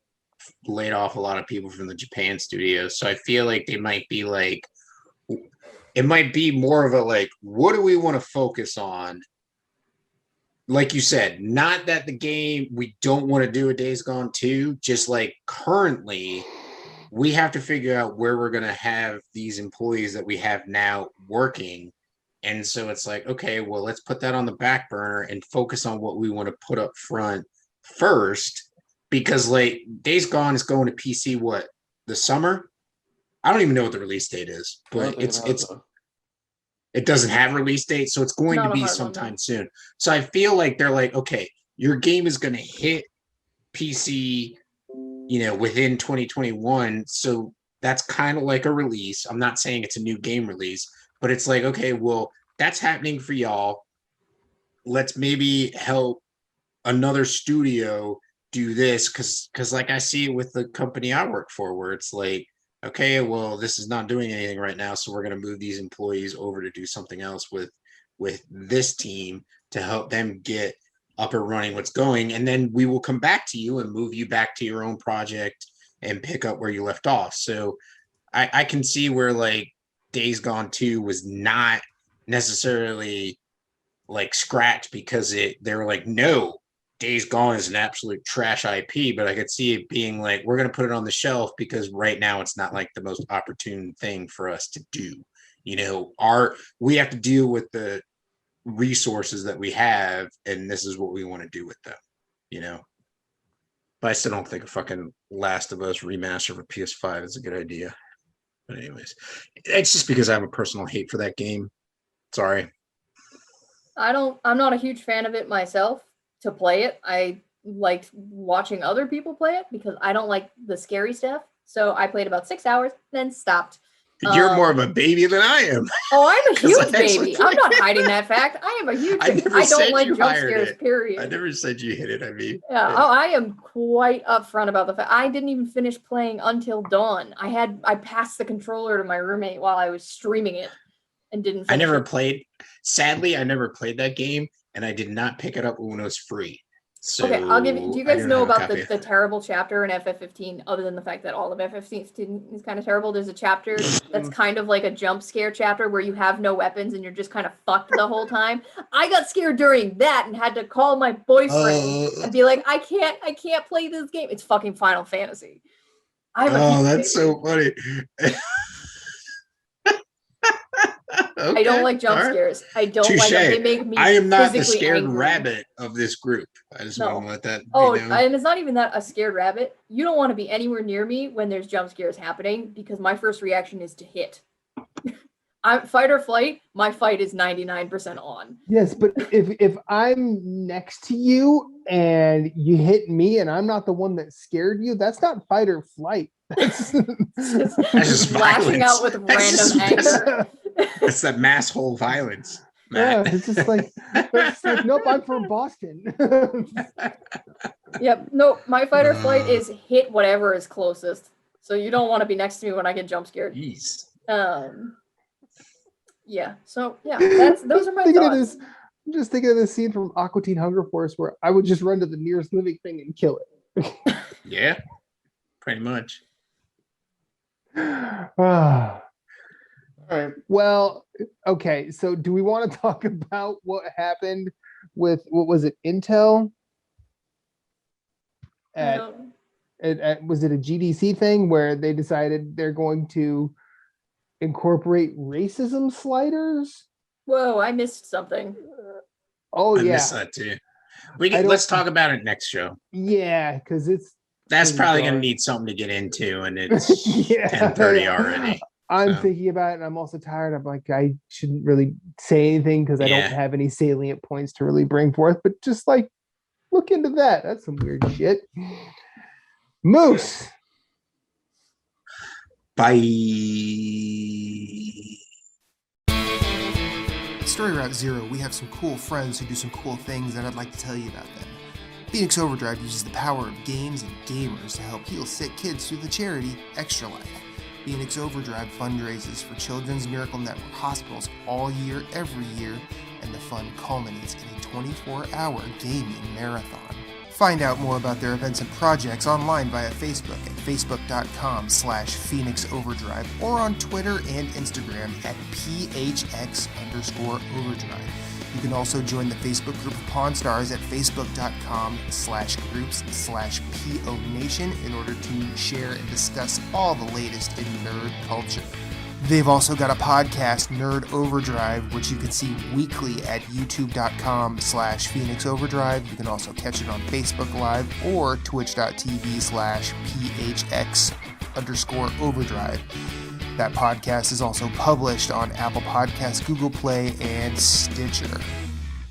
laid off a lot of people from the Japan studios. So I feel like they might be like, it might be more of a like, what do we want to focus on? Like you said, not that the game, we don't want to do a Days Gone 2, just like currently we have to figure out where we're going to have these employees that we have now working. And so it's like, okay, well, let's put that on the back burner and focus on what we want to put up front first, because like Days Gone is going to PC, what, the summer? I don't even know what the release date is, but it doesn't have a release date, so it's going to be sometime soon. So I feel like they're like, okay, your game is going to hit PC, within 2021. So that's kind of like a release. I'm not saying it's a new game release, but it's like, okay, well, that's happening for y'all. Let's maybe help another studio do this, because like I see it with the company I work for, where it's like, okay, well, this is not doing anything right now, so we're going to move these employees over to do something else with this team to help them get up and running what's going, and then we will come back to you and move you back to your own project and pick up where you left off. So I can see where like Days Gone 2 was not necessarily like scratched because they were like, no, Days Gone is an absolute trash IP, but I could see it being like, we're going to put it on the shelf because right now it's not like the most opportune thing for us to do. We have to deal with the resources that we have, and this is what we want to do with them, But I still don't think a fucking Last of Us remaster for PS5 is a good idea. But anyways, it's just because I have a personal hate for that game. Sorry. I'm not a huge fan of it myself. To play it, I liked watching other people play it because I don't like the scary stuff. So I played about 6 hours, then stopped. You're more of a baby than I am. Oh, I'm a huge baby. I'm not hiding that fact. I am a huge baby. I don't like jump scares, period. I never said you hit it. I mean, yeah. Oh, I am quite upfront about the fact I didn't even finish playing until dawn. I passed the controller to my roommate while I was streaming it and didn't finish I never it. played. Sadly, I never played that game. And I did not pick it up when it was free. So okay, I'll give you. Do you guys know about the terrible chapter in FF15? Other than the fact that all of FF15 is kind of terrible, there's a chapter that's kind of like a jump scare chapter where you have no weapons and you're just kind of fucked the whole time. I got scared during that and had to call my boyfriend and be like, I can't play this game. It's fucking Final Fantasy. That's so funny. Okay, I don't like jump scares. I don't like them. They make me I am not the physically scared angry. rabbit of this group. I just want to let that be known. And it's not even that a scared rabbit. You don't want to be anywhere near me when there's jump scares happening because my first reaction is to hit. I'm fight or flight. My fight is 99% on. Yes, but if I'm next to you and you hit me and I'm not the one that scared you, that's not fight or flight. That's just lashing violence. out with random anger. It's that mass hole violence. Matt. Yeah, it's just like, nope, I'm from Boston. Yep. No, my fight or flight is hit whatever is closest. So you don't want to be next to me when I get jump scared. Jeez. Yeah. So yeah, those are my thoughts. I'm just thinking of this scene from Aqua Teen Hunger Force where I would just run to the nearest living thing and kill it. Yeah, pretty much. All right. Well, okay. So, do we want to talk about what happened with was it Intel? Was it a GDC thing where they decided they're going to incorporate racism sliders? Whoa, I missed something. I missed that too. Let's talk about it next show. Yeah, because that's probably going to need something to get into, and it's 10:30 already. I'm So. thinking about it, and I'm also tired. I'm like, I shouldn't really say anything because I Yeah. don't have any salient points to really bring forth. But just like, look into that. That's some weird shit. Moose. Bye. Story Route Zero, we have some cool friends who do some cool things, and I'd like to tell you about them. Phoenix Overdrive uses the power of games and gamers to help heal sick kids through the charity Extra Life. Phoenix Overdrive fundraises for Children's Miracle Network hospitals all year, every year, and the fund culminates in a 24-hour gaming marathon. Find out more about their events and projects online via Facebook at facebook.com/Phoenix Overdrive or on Twitter and Instagram at PHX_Overdrive. You can also join the Facebook group of Pawn Stars at facebook.com/groups/PO Nation in order to share and discuss all the latest in nerd culture. They've also got a podcast, Nerd Overdrive, which you can see weekly at youtube.com/Phoenix Overdrive. You can also catch it on Facebook Live or twitch.tv/PHX_Overdrive. That podcast is also published on Apple Podcasts, Google Play, and Stitcher.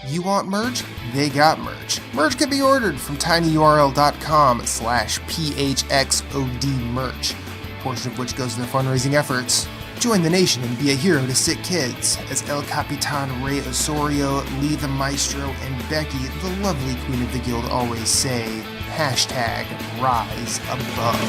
You want merch? They got merch. Merch can be ordered from tinyurl.com/PHXODmerch, a portion of which goes to their fundraising efforts. Join the nation and be a hero to sick kids, as El Capitan Rey Osorio, Lee the Maestro, and Becky, the lovely queen of the guild, always say, #Rise Above.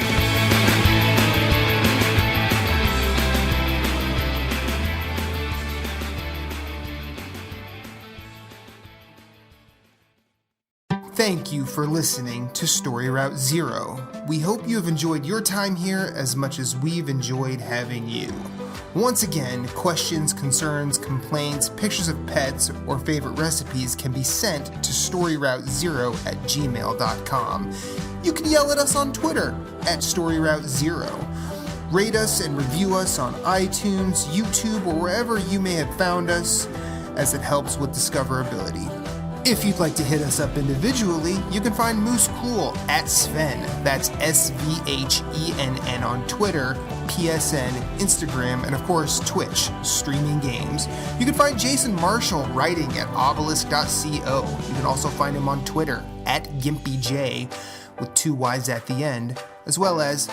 Thank you for listening to Story Route Zero. We hope you have enjoyed your time here as much as we've enjoyed having you. Once again, questions, concerns, complaints, pictures of pets, or favorite recipes can be sent to storyroute0@gmail.com. You can yell at us on Twitter at StoryRoute0. Rate us and review us on iTunes, YouTube, or wherever you may have found us, as it helps with discoverability. If you'd like to hit us up individually, you can find Moose Cool at Sven, that's SVHENN on Twitter, PSN, Instagram, and of course Twitch, streaming games. You can find Jason Marshall writing at obelisk.co. You can also find him on Twitter at GimpyJ with 2 Y's at the end, as well as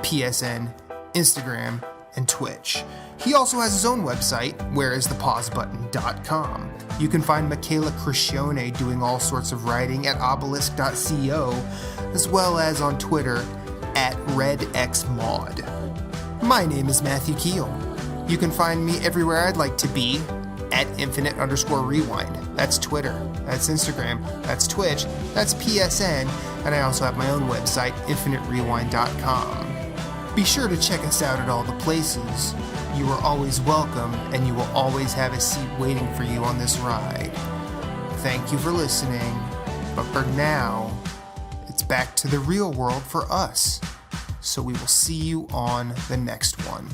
PSN, Instagram, and Twitch. He also has his own website, whereisthepausebutton.com. You can find Michaela Crescione doing all sorts of writing at obelisk.co, as well as on Twitter at RedXMod. My name is Matthew Keel. You can find me everywhere I'd like to be at infinite_rewind. That's Twitter, that's Instagram, that's Twitch, that's PSN, and I also have my own website, infiniterewind.com. Be sure to check us out at all the places. You are always welcome, and you will always have a seat waiting for you on this ride. Thank you for listening, but for now, it's back to the real world for us. So we will see you on the next one.